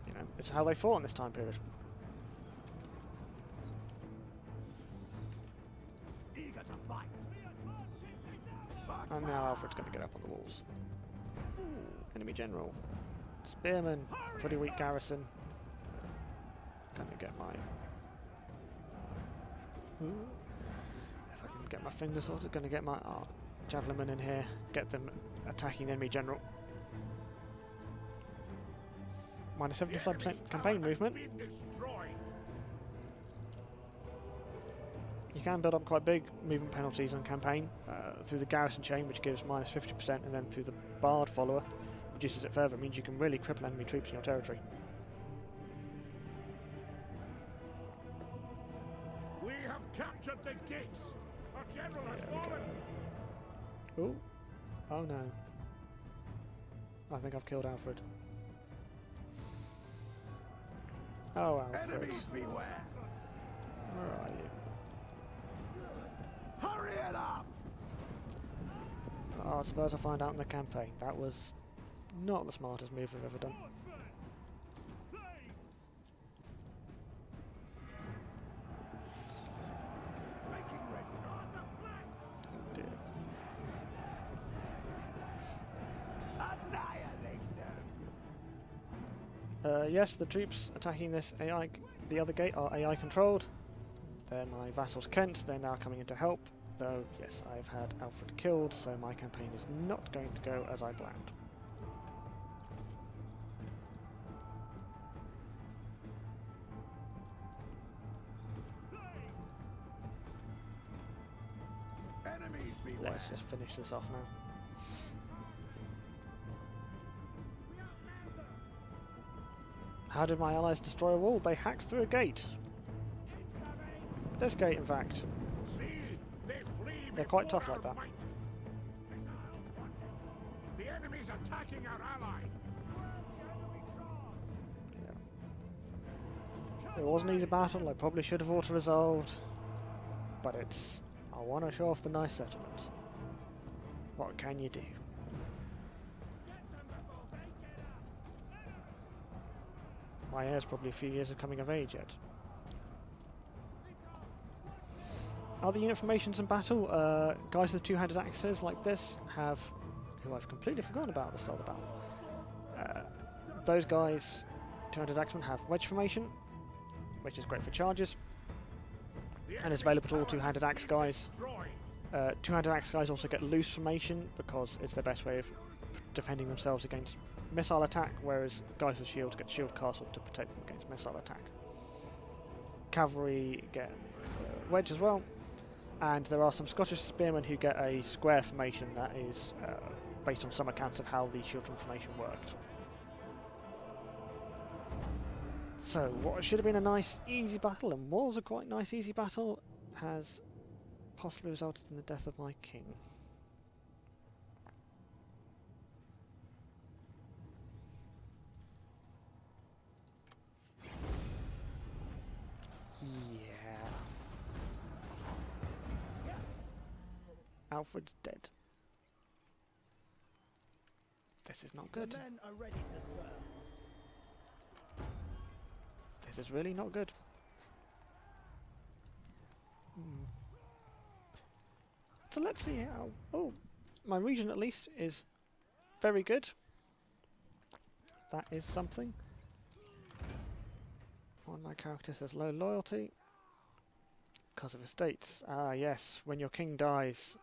you know, it's how they fought in this time period. Eager to fight. And now Alfred's going to get up on the walls. Ooh, enemy general. Spearmen, pretty weak garrison. Gonna get my... Ooh. If I can get my fingers sorted, gonna get my javelinmen in here, get them attacking the enemy general. Minus 75% campaign movement. You can build up quite big movement penalties on campaign through the garrison chain, which gives minus 50%, and then through the bard follower, reduces it further. It means you can really cripple enemy troops in your territory. We have captured the gates. Our general has fallen. Ooh. Oh no. I think I've killed Alfred. Oh, Alfred. Enemies beware. Where are you? Hurry it up. Oh, I suppose I'll find out in the campaign. That was not the smartest move I've ever done. Making ready. Oh dear. Annihilate them. Yes, the troops attacking this AI, the other gate, are AI controlled. They're my vassals Kent, they're now coming in to help. Though, yes, I've had Alfred killed, so my campaign is not going to go as I planned. Enemies beware. Let's just finish this off now. How did my allies destroy a wall? They hacked through a gate. This gate, in fact. See, they flee They're quite before tough like our that. might. The enemy's attacking our ally. It was an easy battle. I probably should have auto-resolved. But it's... I want to show off the nice settlements. What can you do? My heir's probably a few years of coming of age yet. Other unit formations in battle, guys with two-handed axes like this have, who I've completely forgotten about at the start of the battle. Those guys, two-handed axemen, have wedge formation, which is great for charges, and it's available to all two-handed axe guys. Two-handed axe guys also get loose formation because it's their best way of defending themselves against missile attack, whereas guys with shields get shield castle to protect them against missile attack. Cavalry get wedge as well, and there are some Scottish spearmen who get a square formation that is based on some accounts of how the shield formation worked. So what should have been a nice easy battle, and was a quite nice easy battle, has possibly resulted in the death of my king. Yeah. Alfred's dead. This is not good. The men are ready to serve. This is really not good. So let's see how... Oh, my region at least is very good. That is something. One of my characters has low loyalty because of estates. Ah yes, when your king dies,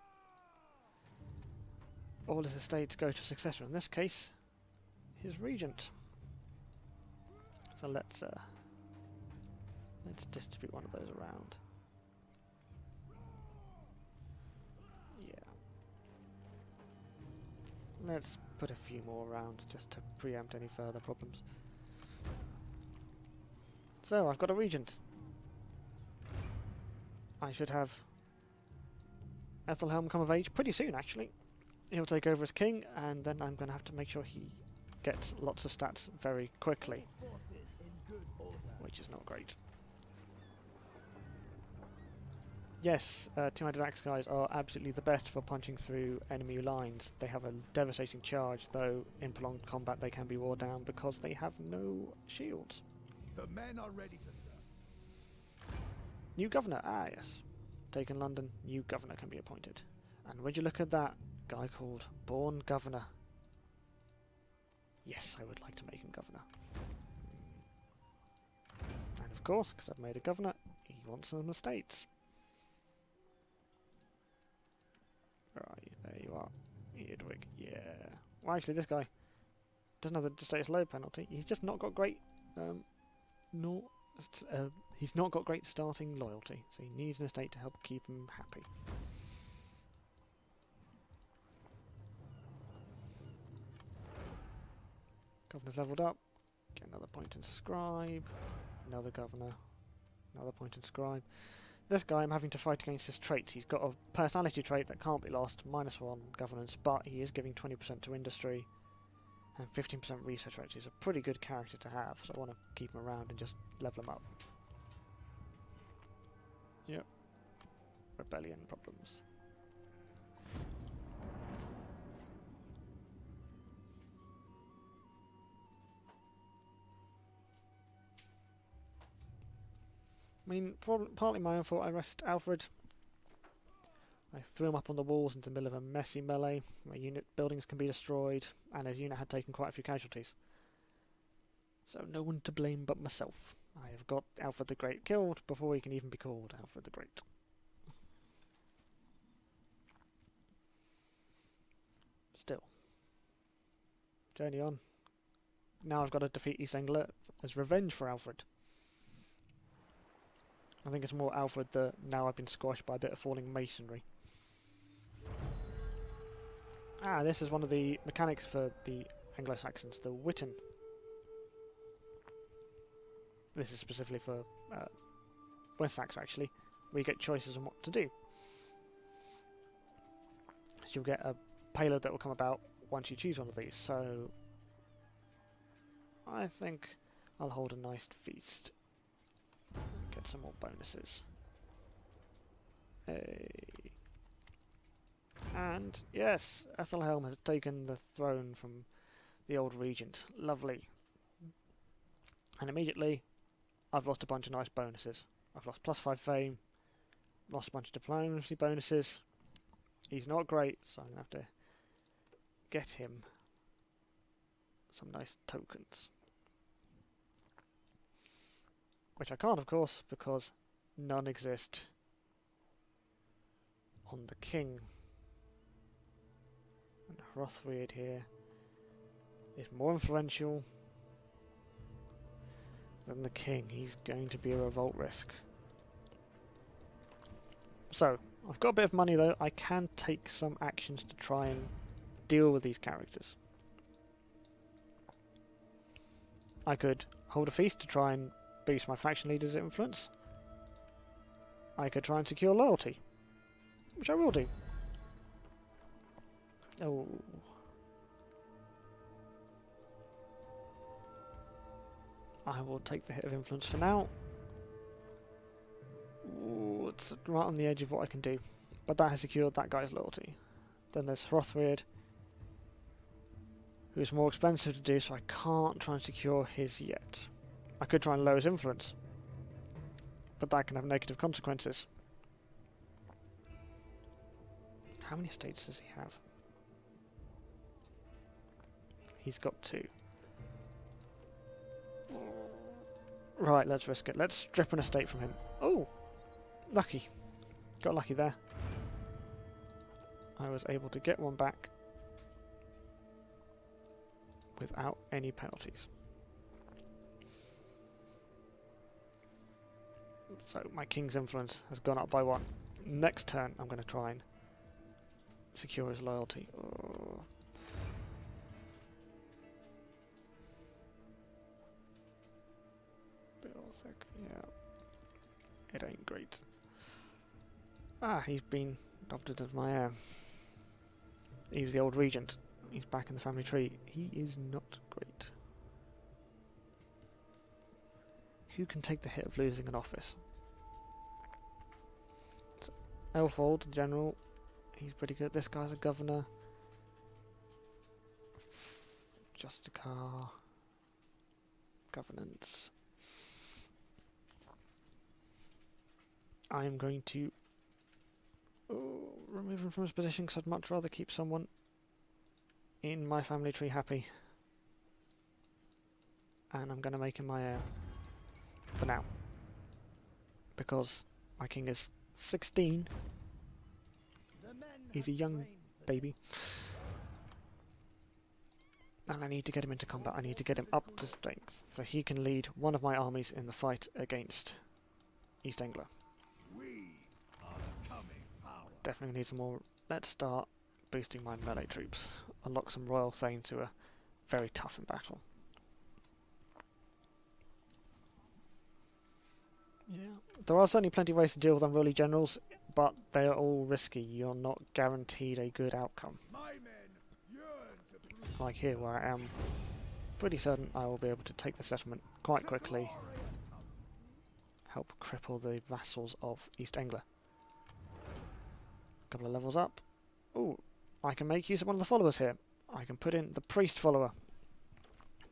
all his estates go to a successor. In this case, his regent. So let's distribute one of those around. Yeah. Let's put a few more around just to preempt any further problems. So, I've got a regent. I should have Ethelhelm come of age pretty soon, actually. He'll take over as king, and then I'm going to have to make sure he gets lots of stats very quickly, which is not great. Yes, two-handed axe guys are absolutely the best for punching through enemy lines. They have a devastating charge, though in prolonged combat they can be worn down because they have no shields. The men are ready to serve. New governor, ah yes. Taken London, new governor can be appointed. And would you look at that guy called Born Governor? Yes, I would like to make him governor. And of course, because I've made a governor, he wants some estates. Right, there you are. Eardwig, yeah. Well, actually, this guy doesn't have the status low penalty. He's just not got great... he's not got great starting loyalty, so he needs an estate to help keep him happy. Governor's leveled up. Get another point in scribe. Another governor. Another point in scribe. This guy, I'm having to fight against his traits. He's got a personality trait that can't be lost, -1 governance, but he is giving 20% to industry and 15% research rate. He's a pretty good character to have, so I want to keep him around and just level him up. Yep. Rebellion problems. I mean, partly my own fault. I rushed Alfred. I threw him up on the walls into the middle of a messy melee. My unit buildings can be destroyed, and his unit had taken quite a few casualties. So no one to blame but myself. I have got Alfred the Great killed before he can even be called Alfred the Great. Still. Journey on. Now I've got to defeat East Anglia as revenge for Alfred. I think it's more Alfred that now I've been squashed by a bit of falling masonry. Ah, this is one of the mechanics for the Anglo-Saxons, the Witan. This is specifically for West Seaxe, actually, where you get choices on what to do. So you'll get a payload that will come about once you choose one of these. So I think I'll hold a nice feast. Get some more bonuses. And yes, Ethelhelm has taken the throne from the old regent. Lovely. And immediately I've lost a bunch of nice bonuses. I've lost +5 fame, lost a bunch of diplomacy bonuses. He's not great, so I'm going to have to get him some nice tokens. Which I can't, of course, because none exist on the king. And Hrothweird here is more influential than the king. He's going to be a revolt risk. So, I've got a bit of money though. I can take some actions to try and deal with these characters. I could hold a feast to try and boost my faction leader's influence. I could try and secure loyalty, which I will do. Oh. I will take the hit of influence for now. Ooh, it's right on the edge of what I can do. But that has secured that guy's loyalty. Then there's Hrothweird, who's more expensive to do, so I can't try and secure his yet. I could try and lower his influence, but that can have negative consequences. How many estates does he have? He's got 2. Right, let's risk it. Let's strip an estate from him. Oh! Lucky. Got lucky there. I was able to get one back without any penalties. So my king's influence has gone up by 1. Next turn I'm going to try and secure his loyalty. Oh. Yeah. It ain't great. Ah, he's been adopted as my heir. He was the old regent. He's back in the family tree. He is not great. Who can take the hit of losing an office? It's Elfold, the general. He's pretty good. This guy's a governor. Justicar. Governance. I am going to remove him from his position because I'd much rather keep someone in my family tree happy. And I'm going to make him my heir for now. Because my king is 16. He's a young baby. And I need to get him into combat. I need to get him up to strength so he can lead one of my armies in the fight against East Anglia. Definitely need some more. Let's start boosting my melee troops. Unlock some royal thanes who are very tough in battle. Yeah, there are certainly plenty of ways to deal with unruly generals, but they are all risky. You're not guaranteed a good outcome. Like here, where I am pretty certain I will be able to take the settlement quite quickly. Help cripple the vassals of East Anglia. Couple of levels up. Ooh, I can make use of one of the followers here. I can put in the priest follower.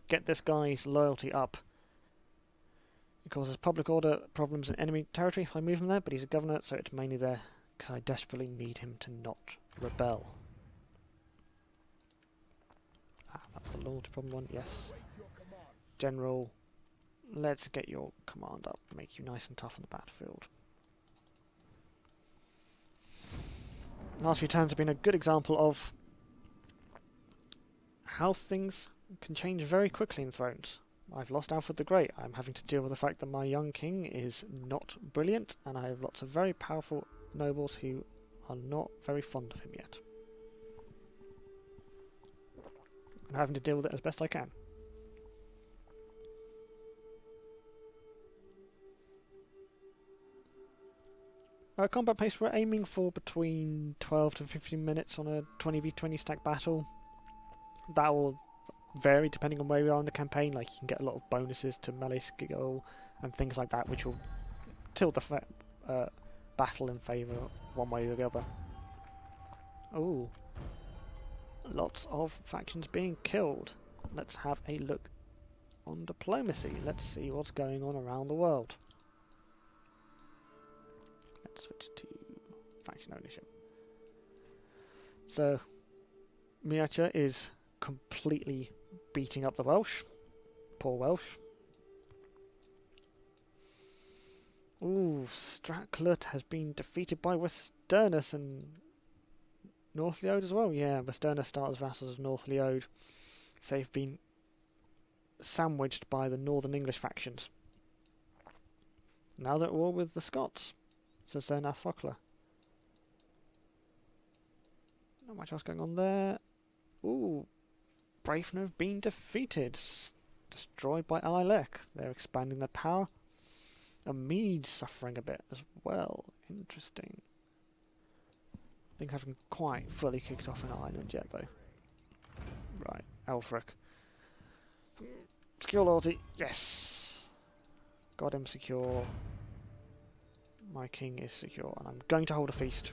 Get this guy's loyalty up. It causes public order problems in enemy territory if I move him there, but he's a governor, so it's mainly there because I desperately need him to not rebel. Ah, that was a loyalty problem one, yes. General, let's get your command up, make you nice and tough on the battlefield. Last few turns have been a good example of how things can change very quickly in Thrones. I've lost Alfred the Great. I'm having to deal with the fact that my young king is not brilliant, and I have lots of very powerful nobles who are not very fond of him yet. I'm having to deal with it as best I can. Combat pace, we're aiming for between 12 to 15 minutes on a 20v20 stack battle. That will vary depending on where we are in the campaign. Like, you can get a lot of bonuses to melee skill and things like that, which will tilt the battle in favour one way or the other. Ooh. Lots of factions being killed. Let's have a look on diplomacy. Let's see what's going on around the world. Let's switch to faction ownership. So, Miacha is completely beating up the Welsh. Poor Welsh. Ooh, Stratclut has been defeated by Westernus and North Leode as well. Yeah, Westernus start as vassals of North Leode. So they've been sandwiched by the Northern English factions. Now they're at war with the Scots, says their Nathfocler. Not much else going on there. Ooh, Brafen have been defeated. Destroyed by Ilek. They're expanding their power. And Mead's suffering a bit as well. Interesting. Things haven't quite fully kicked off in Ireland yet, though. Right, Elfric. Skill loyalty, yes! Got him secure. My king is secure, and I'm going to hold a feast.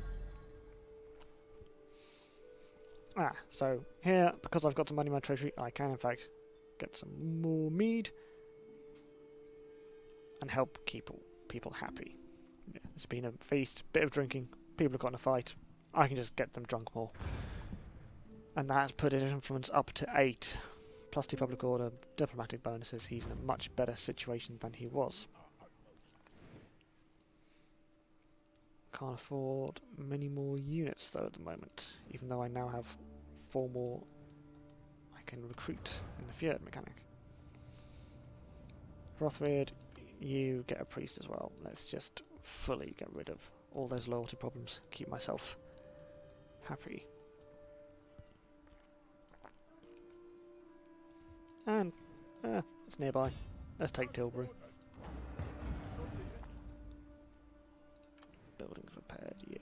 So here, because I've got some money in my treasury, I can in fact get some more mead and help keep people happy. Yeah, it's been a feast, bit of drinking, people have got in a fight, I can just get them drunk more. And that's put his influence up to 8. Plus 2 public order, diplomatic bonuses, he's in a much better situation than he was. Can't afford many more units though at the moment, even though I now have 4 more I can recruit in the Fjord mechanic. Rothweird, you get a priest as well. Let's just fully get rid of all those loyalty problems, keep myself happy. And it's nearby. Let's take Tilbury. Buildings repaired, yeah.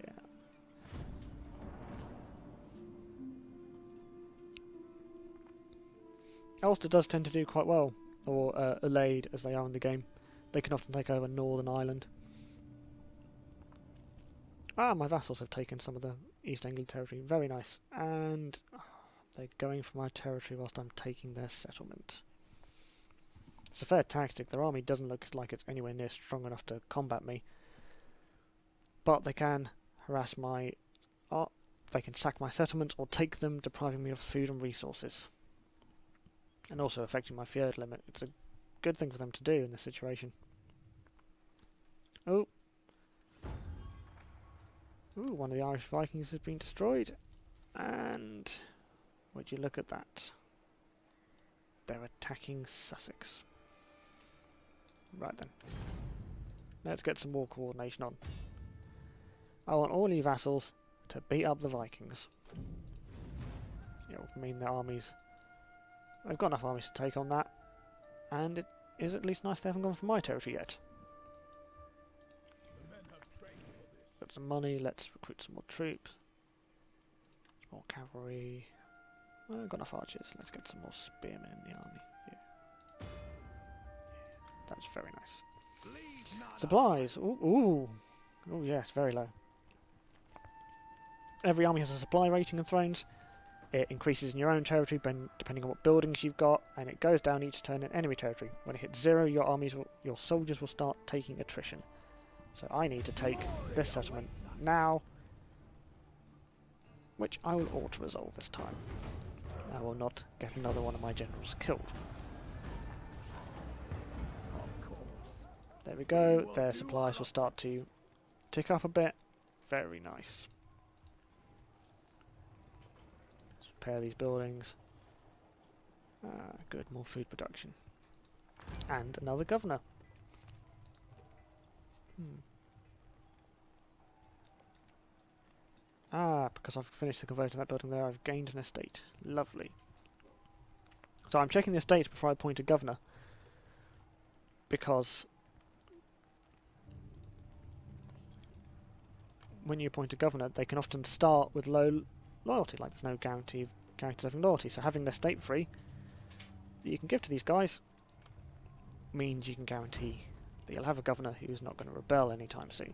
Ulster does tend to do quite well, or Allied as they are in the game. They can often take over Northern Ireland. My vassals have taken some of the East Anglia territory. Very nice. And they're going for my territory whilst I'm taking their settlement. It's a fair tactic. Their army doesn't look like it's anywhere near strong enough to combat me. But they can harass my... they can sack my settlements or take them, depriving me of food and resources. And also affecting my fjord limit. It's a good thing for them to do in this situation. Oh. Ooh, one of the Irish Vikings has been destroyed. And... would you look at that? They're attacking Sussex. Right then. Let's get some more coordination on. I want all you vassals to beat up the Vikings. It'll mean their armies... they've got enough armies to take on that. And it is at least nice they haven't gone for my territory yet. Got some money, let's recruit some more troops. Some more cavalry. Well, I've got enough archers, let's get some more spearmen in the army. Yeah. That's very nice. Supplies! Ooh! Oh yes, very low. Every army has a supply rating in Thrones. It increases in your own territory depending on what buildings you've got, and it goes down each turn in enemy territory. When it hits 0, your soldiers will start taking attrition. So I need to take this settlement now, which I will auto-resolve this time. I will not get another one of my generals killed. There we go, their supplies will start to tick up a bit. Very nice. Let's repair these buildings. Good, more food production. And another governor. Because I've finished the conversion of that building there, I've gained an estate. Lovely. So I'm checking the estates before I appoint a governor. Because when you appoint a governor, they can often start with low loyalty, like there's no guarantees of having loyalty. So having their state free that you can give to these guys means you can guarantee that you'll have a governor who's not going to rebel anytime soon.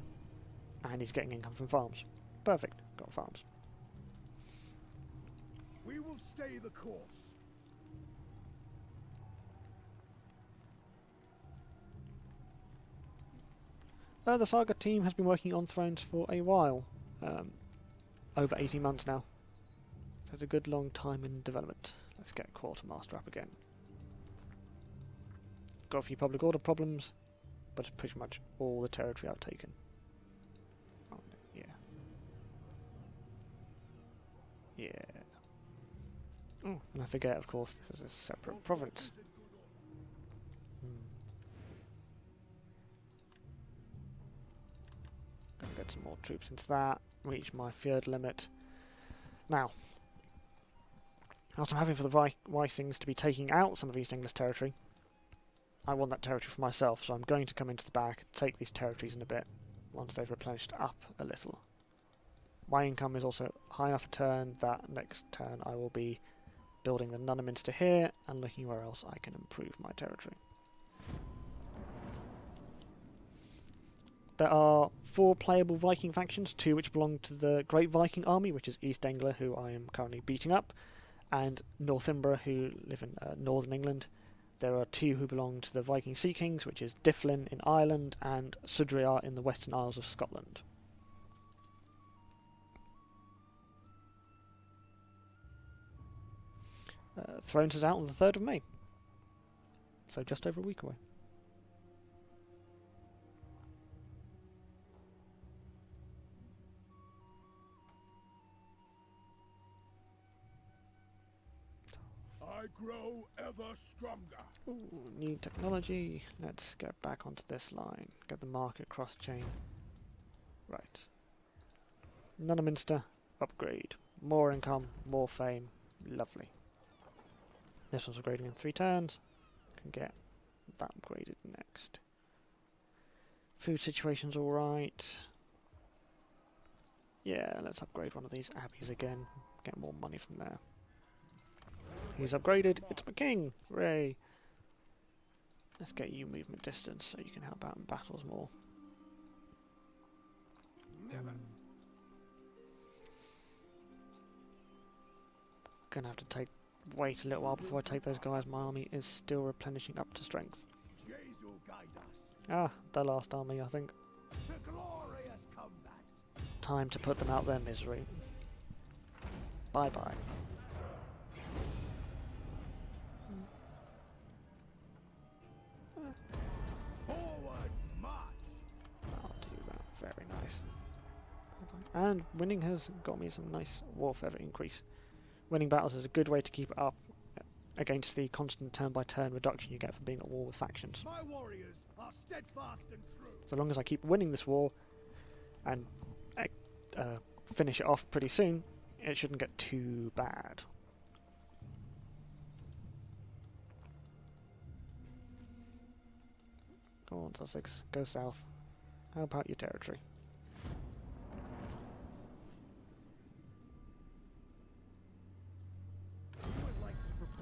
And he's getting income from farms. Perfect, got farms. We will stay the course. The Saga team has been working on Thrones for a while. Over 18 months now. So it's a good long time in development. Let's get Quartermaster up again. Got a few public order problems, but it's pretty much all the territory I've taken. Oh, yeah. Yeah. Oh, and I forget, of course, this is a separate province. Gonna get some more troops into that, reach my fjord limit. Now, after I'm having for the Vikings to be taking out some of East English territory, I want that territory for myself, so I'm going to come into the back, take these territories in a bit, once they've replenished up a little. My income is also high enough a turn that next turn I will be building the Nunnaminster here, and looking where else I can improve my territory. There are 4 playable Viking factions, 2 which belong to the Great Viking Army, which is East Anglia, who I am currently beating up, and Northumbria, who live in northern England. There are 2 who belong to the Viking Sea Kings, which is Dyflin in Ireland and Sudriar in the Western Isles of Scotland. Thrones is out on the 3rd of May, so just over a week away. I grow ever stronger. Ooh, new technology. Let's get back onto this line. Get the market cross-chain. Right. Nunnaminster, upgrade. More income, more fame. Lovely. This one's upgrading in 3 turns. Can get that upgraded next. Food situation's alright. Yeah, let's upgrade one of these abbeys again. Get more money from there. He's upgraded. It's my king. Hooray. Let's get you movement distance so you can help out in battles more. Gonna have to wait a little while before I take those guys. My army is still replenishing up to strength. Jesus guide us Ah, the last army, I think. to glorious combat. Time to put them out their misery. Bye bye. Forward march. I'll do that. Very nice. And winning has got me some nice warfare increase. Winning battles is a good way to keep it up against the constant turn-by-turn reduction you get from being at war with factions. My warriors are steadfast and true. So long as I keep winning this war and finish it off pretty soon, it shouldn't get too bad. Go on, Sussex. Go south. How about your territory?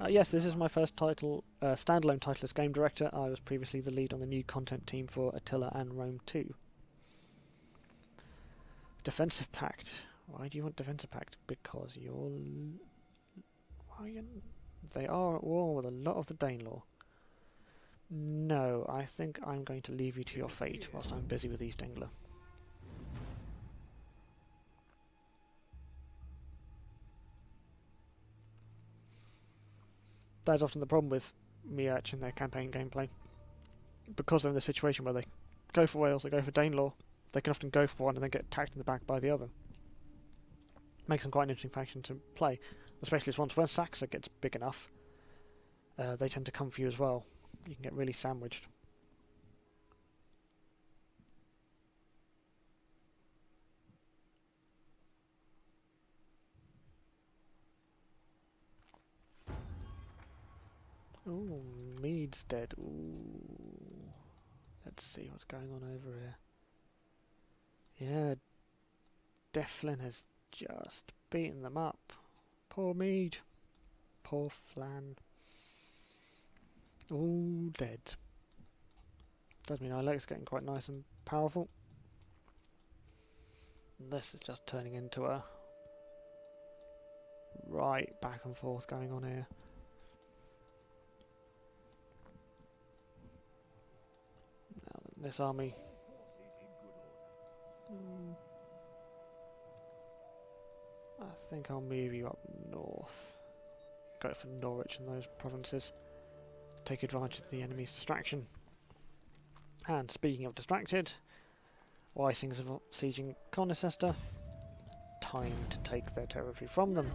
Yes, this is my first standalone title as game director. I was previously the lead on the new content team for Attila and Rome 2. Defensive Pact. Why do you want Defensive Pact? Because they are at war with a lot of the Danelaw. No, I think I'm going to leave you to your fate whilst I'm busy with East Anglia. That's often the problem with Miach and their campaign gameplay. Because they're in the situation where they go for Wales, they go for Danelaw, they can often go for one and then get attacked in the back by the other. Makes them quite an interesting faction to play, especially as once West Seaxe gets big enough, they tend to come for you as well. You can get really sandwiched. Ooh, Mead's dead. Ooh. Let's see what's going on over here. Yeah, Deflin has just beaten them up. Poor Mead. Poor Flan. All dead. Does mean our leg's getting quite nice and powerful. And this is just turning into a right back and forth going on here. Now this army. I think I'll move you up north. Go for Norwich and those provinces. Take advantage of the enemy's distraction. And speaking of distracted, West Seaxe are sieging Cirencester. Time to take their territory from them.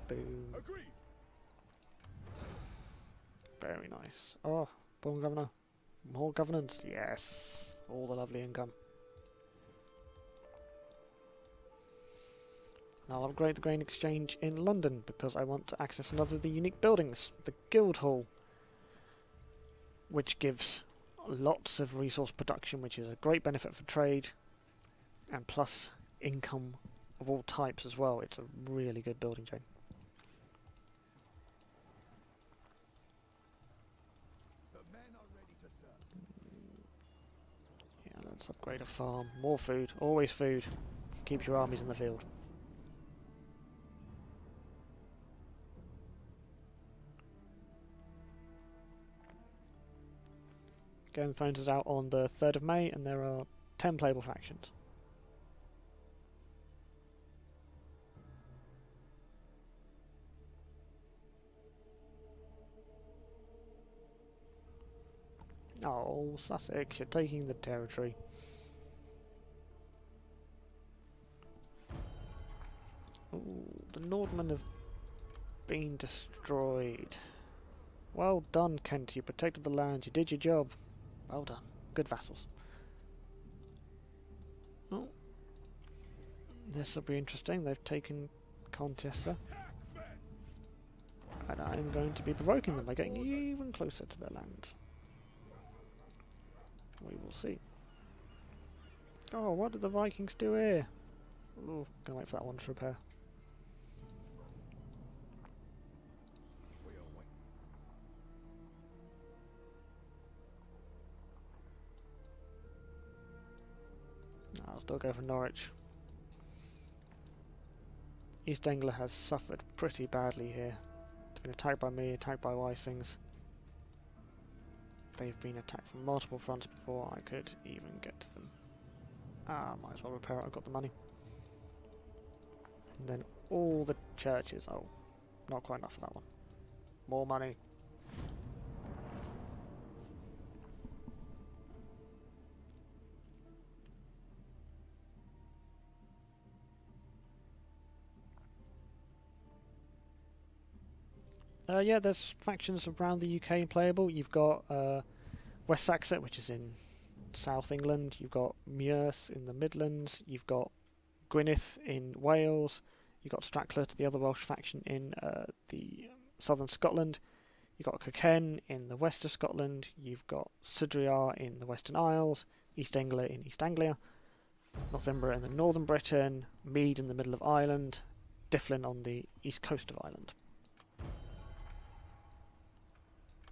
Boom. Agreed. Very nice. Oh, born governor. More governance. Yes. All the lovely income. And I'll upgrade the grain exchange in London because I want to access another of the unique buildings, the Guildhall, which gives lots of resource production, which is a great benefit for trade, and plus income of all types as well. It's a really good building chain. The men are ready to serve. Yeah, let's upgrade a farm. More food. Always food. Keeps your armies in the field. Game of Thrones is out on the 3rd of May, and there are 10 playable factions. Oh, Sussex, you're taking the territory. Ooh, the Nordmen have been destroyed. Well done, Kent. You protected the land. You did your job. Well done. Good vassals. Oh. This will be interesting. They've taken Cirencester. And I'm going to be provoking them by getting even closer to their land. We will see. Oh, what did the Vikings do here? Oh, gonna wait for that one to repair. I'll still go for Norwich. East Anglia has suffered pretty badly here. It's been attacked by me, attacked by West Seaxe. They've been attacked from multiple fronts before I could even get to them. Might as well repair it, I've got the money. And then all the churches. Oh, not quite enough for that one. More money. Yeah, there's factions around the UK playable. You've got West Seaxe, which is in South England. You've got Mearth in the Midlands. You've got Gwynedd in Wales. You've got Strathclyde, the other Welsh faction, in the southern Scotland. You've got Kilkenny in the west of Scotland. You've got Sudriar in the Western Isles. East Anglia in East Anglia. Northumbria in the northern Britain. Mead in the middle of Ireland. Dyflin on the east coast of Ireland.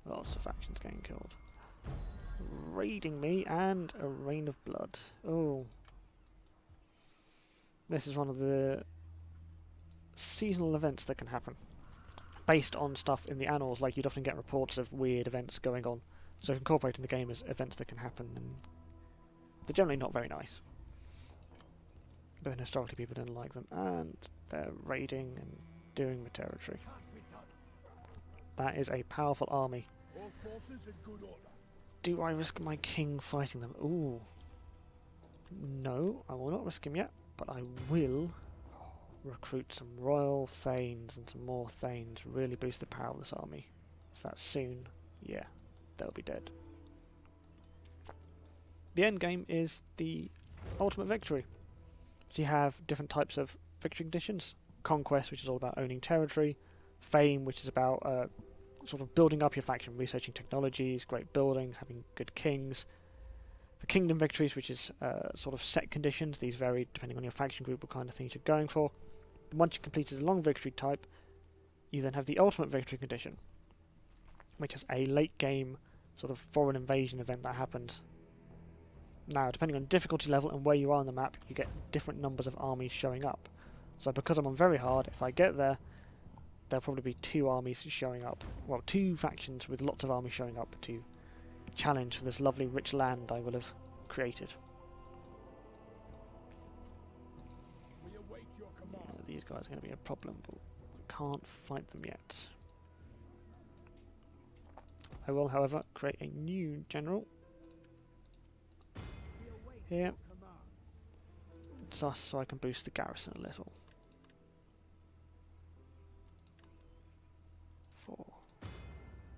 Lots of factions getting killed. Raiding me and a rain of blood. Oh. This is one of the seasonal events that can happen. Based on stuff in the annals, like you'd often get reports of weird events going on. So incorporating the game as events that can happen, and they're generally not very nice. But then historically people didn't like them, and they're raiding and doing the territory. That is a powerful army. All forces in good order. Do I risk my king fighting them? Ooh. No, I will not risk him yet, but I will recruit some royal thanes and some more thanes. Really boost the power of this army. So that soon, yeah, they'll be dead. The end game is the ultimate victory. So you have different types of victory conditions. Conquest, which is all about owning territory. Fame, which is about sort of building up your faction, researching technologies, great buildings, having good kings. the Kingdom victories, which is sort of set conditions. These vary depending on your faction group, what kind of things you're going for. Once you've completed a long victory type, you then have the ultimate victory condition, which is a late game sort of foreign invasion event that happens. Now, depending on difficulty level and where you are on the map, you get different numbers of armies showing up. So because I'm on very hard, if I get there, there'll probably be 2 armies showing up. Well, 2 factions with lots of armies showing up to challenge for this lovely rich land I will have created. We await your Yeah, command. these guys are going to be a problem, but I can't fight them yet. I will, however, create a new general We await here, your commands. just so I can boost the garrison a little. 4.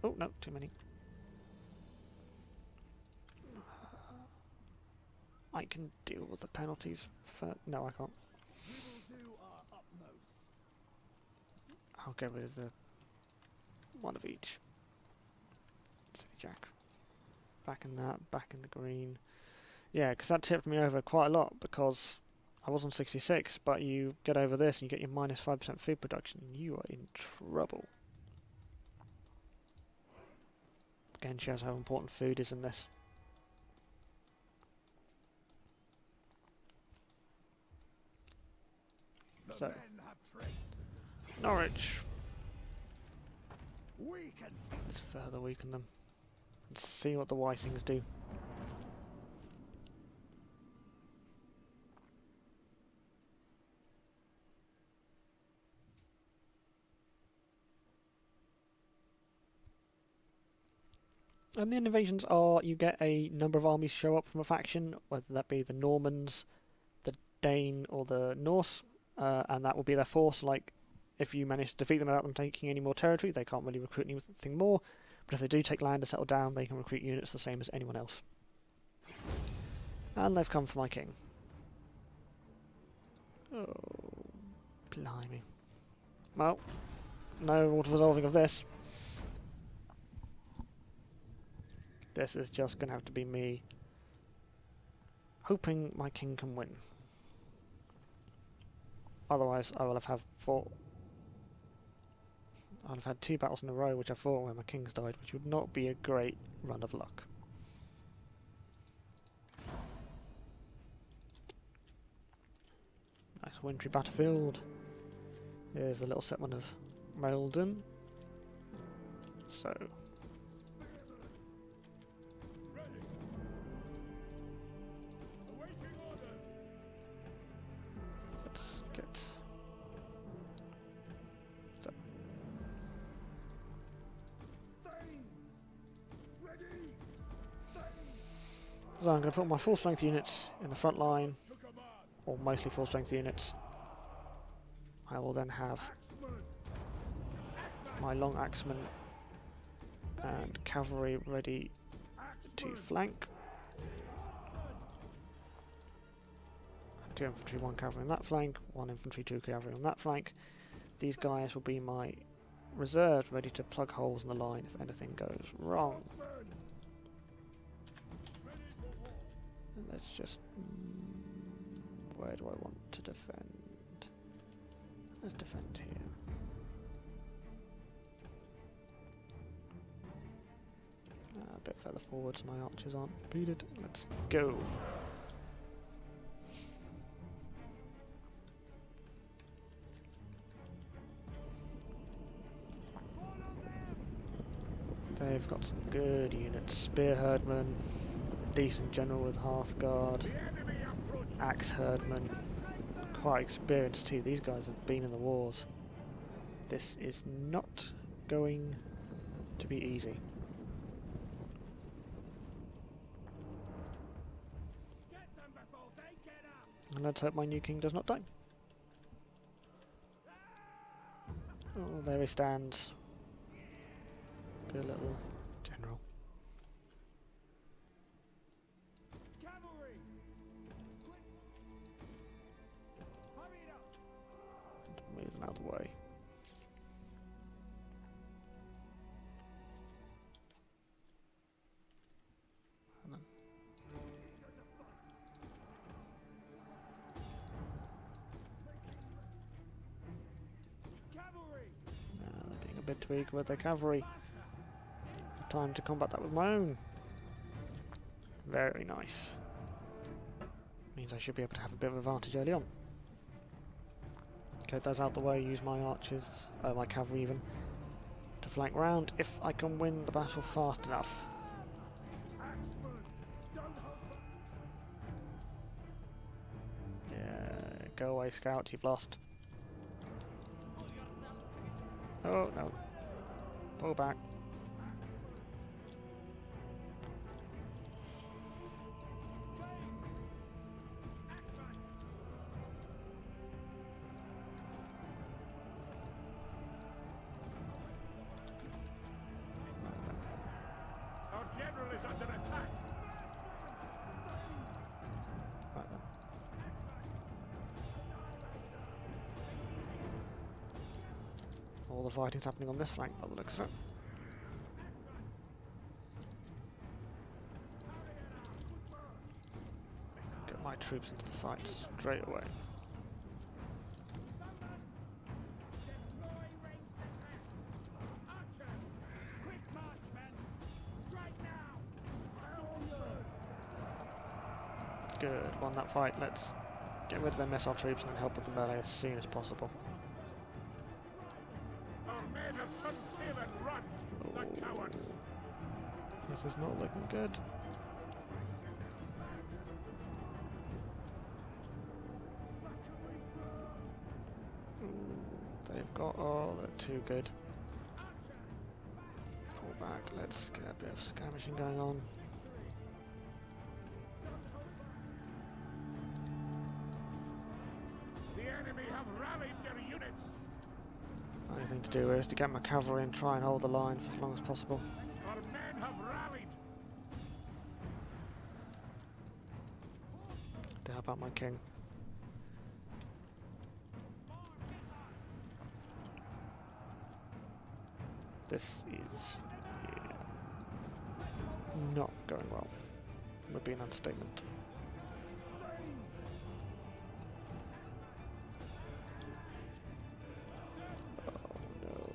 Oh, no, too many. I can deal with the penalties for... No, I can't. We will do our utmost. I'll get rid of the... one of each. City Jack. Back in that, back in the green. Yeah, because that tipped me over quite a lot, because I was on 66, but you get over this and you get your minus 5% food production, you are in trouble. Again, shows how important food is in this. The So. men have trained. Norwich. We can Let's further weaken them. And see what the Whitings do. And the innovations are, you get a number of armies show up from a faction, whether that be the Normans, the Dane, or the Norse, and that will be their force. Like, if you manage to defeat them without them taking any more territory, they can't really recruit anything more, but if they do take land and settle down, they can recruit units the same as anyone else. And they've come for my king. Oh, blimey. Well, no auto-resolving of this. This is just going to have to be me hoping my king can win. Otherwise, I will have had I'll have had 2 battles in a row which I fought where my king's died, which would not be a great run of luck. Nice wintry battlefield. Here's a little settlement of Malden. So... awaiting orders. let's get... So, Thanes. Ready. so I'm going to put my full strength units in the front line, To command. or mostly full strength units. I will then have Axemen. my long axemen and cavalry ready to Axemen. flank. 2 infantry, 1 cavalry on that flank, 1 infantry, 2 cavalry on that flank. These guys will be my reserves ready to plug holes in the line if anything goes wrong. Swordsmen. Ready for war. Let's just... where do I want to defend? Let's defend here. A bit further forward so my archers aren't impeded. Let's go. They've got some good units. Spear Herdman, decent general with Hearthguard, The enemy approaches. Axe Herdman. Quite experienced too. These guys have been in the wars. This is not going to be easy. Get them before they get us. And let's hope my new king does not die. Oh, there he stands. Good little general. Cavalry. Quick. Hurry it up. Move them out of the way. And then bit too eager with their cavalry. Time to combat that with my own. Very nice. Means I should be able to have a bit of advantage early on. Get those out the way, use my archers, my cavalry even, to flank round if I can win the battle fast enough. Yeah, go away scout, you've lost. Oh no. Pull back. Our general is under attack. Right then. All the fighting's happening on this flank by the looks of it. Get my troops into the fight straight away. Good, won that fight. Let's get rid of their missile troops and then help with the melee as soon as possible. Our men have turned tail and run. The cowards. This is not looking good. They've got... oh, they're too good. Pull back, let's get a bit of skirmishing going on. The enemy have rallied their units. Only thing to do is to get my cavalry and try and hold the line for as long as possible. Our men have rallied. To help out my king. This is not going well. Would be an understatement. Oh no.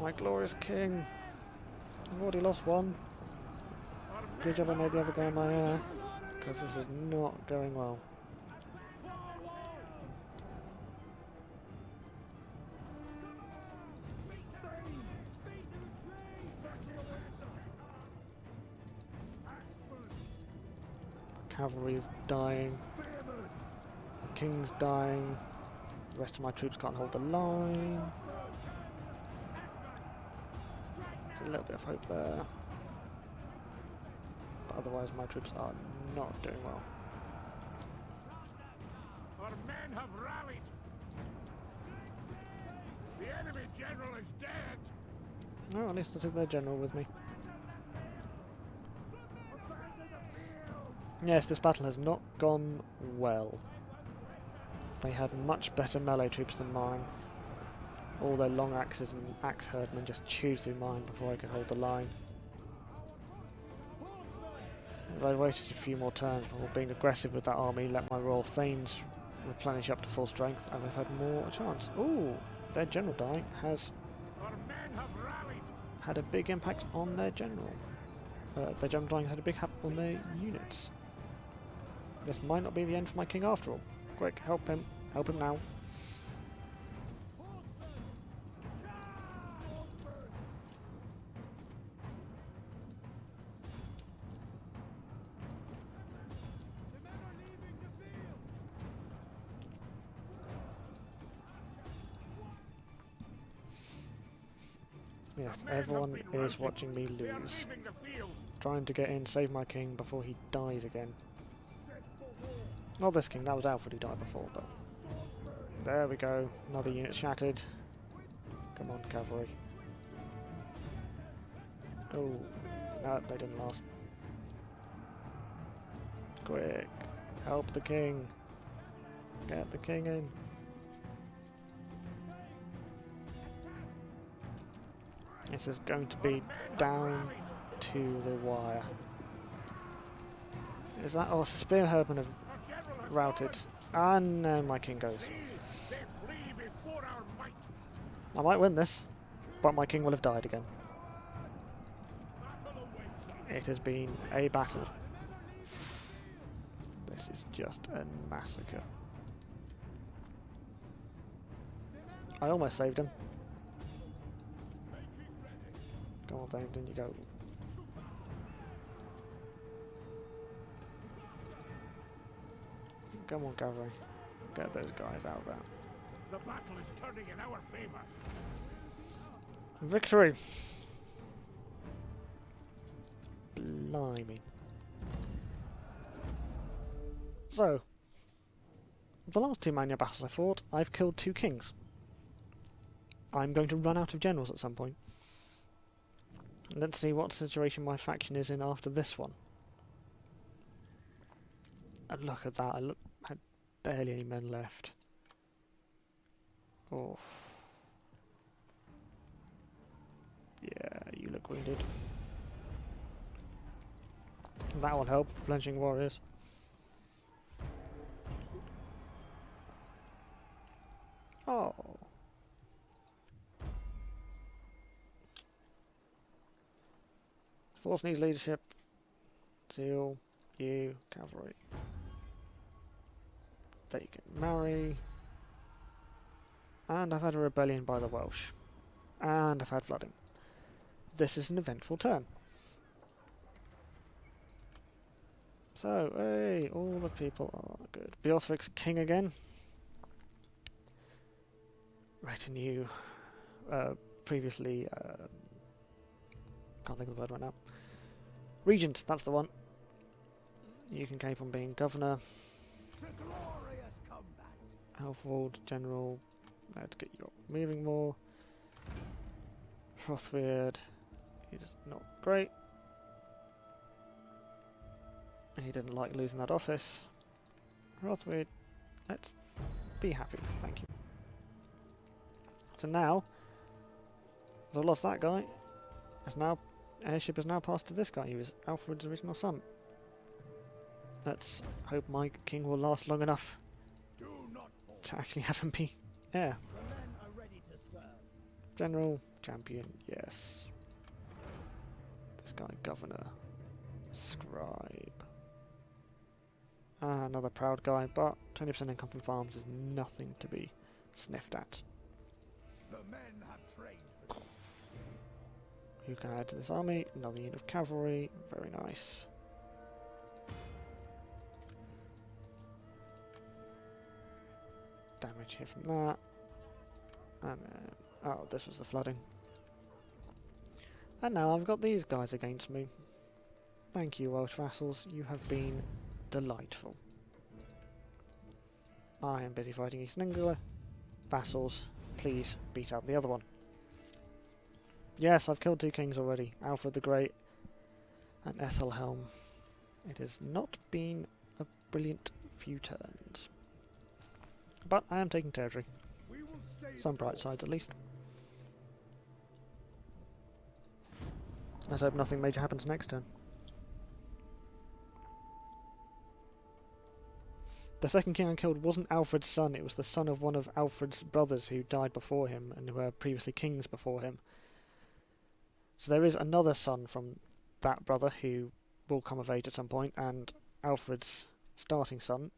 My glorious king. I've already lost one. Good job I made the other guy my heir, because this is not going well. Cavalry is dying. The king's dying. The rest of my troops can't hold the line. There's a little bit of hope there. But otherwise my troops are not doing well. Our men have rallied. The enemy general is dead. No, at least I took their general with me. Yes, this battle has not gone well. They had much better melee troops than mine. All their long axes and axe herdmen just chewed through mine before I could hold the line. If I'd waited a few more turns before being aggressive with that army, let my royal thanes replenish up to full strength, I would have had more chance. Ooh, their general dying has Our men have rallied. had a big impact on their general. Their general dying has had a big impact on their units. This might not be the end for my king after all. Quick, help him. Help him now. Yes, everyone is watching me They are lose. leaving the field. Trying to get in, save my king before he dies again. Not this king, that was Alfred who died before, but... there we go, another unit shattered. Come on, cavalry. Oh, no, they didn't last. Quick, help the king. Get the king in. This is going to be down to the wire. Is that... oh, spear herdmen have routed. And my king goes. They flee before our might. I might win this, but my king will have died again. It has been a battle. This is just a massacre. I almost saved him. Go on, down you go. Come on, cavalry. Get those guys out there. The battle is turning in our favor. Victory! Blimey. So, the last two Mania battles I fought, I've killed 2 kings. I'm going to run out of generals at some point. Let's see what situation my faction is in after this one. And look at that, I had barely any men left. Oh. Yeah, you look wounded. That will help, flinching warriors. Oh. Force needs leadership. Seal, you, cavalry. They can marry. And I've had a rebellion by the Welsh. And I've had flooding. This is an eventful turn. So, hey, all the people are good. Beorthric's king again. Retinue. Previously, can't think of the word right now. Regent, that's the one. You can keep on being governor. To glorious combat. Alfred, general. Let's get you up moving more. Hrothweird is not great. He didn't like losing that office. Hrothweird, let's be happy, thank you. So now, as I've lost that guy, it's now heirship is now passed to this guy who is Alfred's original son. Let's hope my king will last long enough to actually have him be heir. The men are ready to serve. General, champion, yes. This guy, governor, scribe. Ah, another proud guy, but 20% income from farms is nothing to be sniffed at. The men have trained for this. Who can add to this army? Another unit of cavalry, very nice. Damage here from that. And then, oh, this was the flooding. And now I've got these guys against me. Thank you, Welsh vassals, you have been delightful. I am busy fighting East Anglia. Vassals, please beat out the other one. Yes, I've killed 2 kings already, Alfred the Great and Ethelhelm. It has not been a brilliant few turns. But I am taking territory. We will stay Some bright sides at least. Let's hope nothing major happens next turn. The second king I killed wasn't Alfred's son, it was the son of one of Alfred's brothers who died before him and who were previously kings before him. So there is another son from that brother who will come of age at some point, and Alfred's starting son.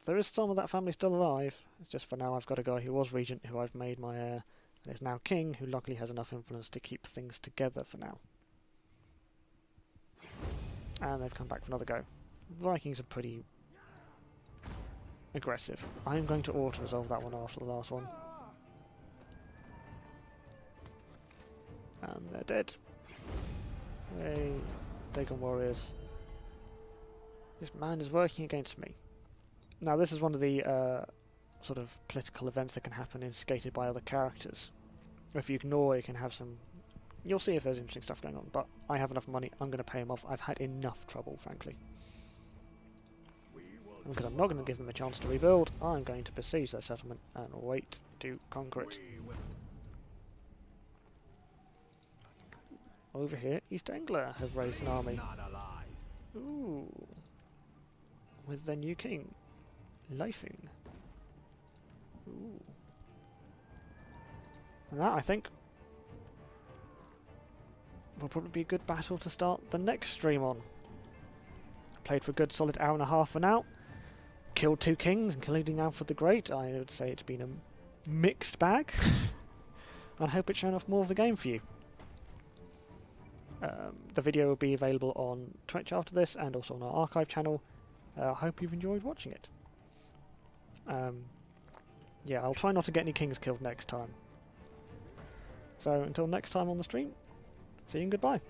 There is some of that family still alive, it's just for now I've got a guy who was regent who I've made my heir, and is now king, who luckily has enough influence to keep things together for now. And they've come back for another go. Vikings are pretty aggressive. I'm going to auto-resolve that one after the last one. And they're dead. Hey, take on warriors. This man is working against me. Now this is one of the sort of political events that can happen instigated by other characters. If you ignore, you can have some... You'll see if there's interesting stuff going on, but I have enough money, I'm going to pay him off. I've had enough trouble, frankly. Because I'm not going to give them a chance to rebuild, I'm going to besiege their settlement and wait to conquer it. Over here, East Anglia have raised an army. not alive. Ooh. With their new king, Leifing. Ooh. And that, I think, will probably be a good battle to start the next stream on. Played for a good solid hour and a half for now. Killed 2 kings, including Alfred the Great. I would say it's been a mixed bag. I hope it's shown off more of the game for you. The video will be available on Twitch after this, and also on our archive channel. I hope you've enjoyed watching it. Yeah, I'll try not to get any kings killed next time. So until next time on the stream, see you and goodbye.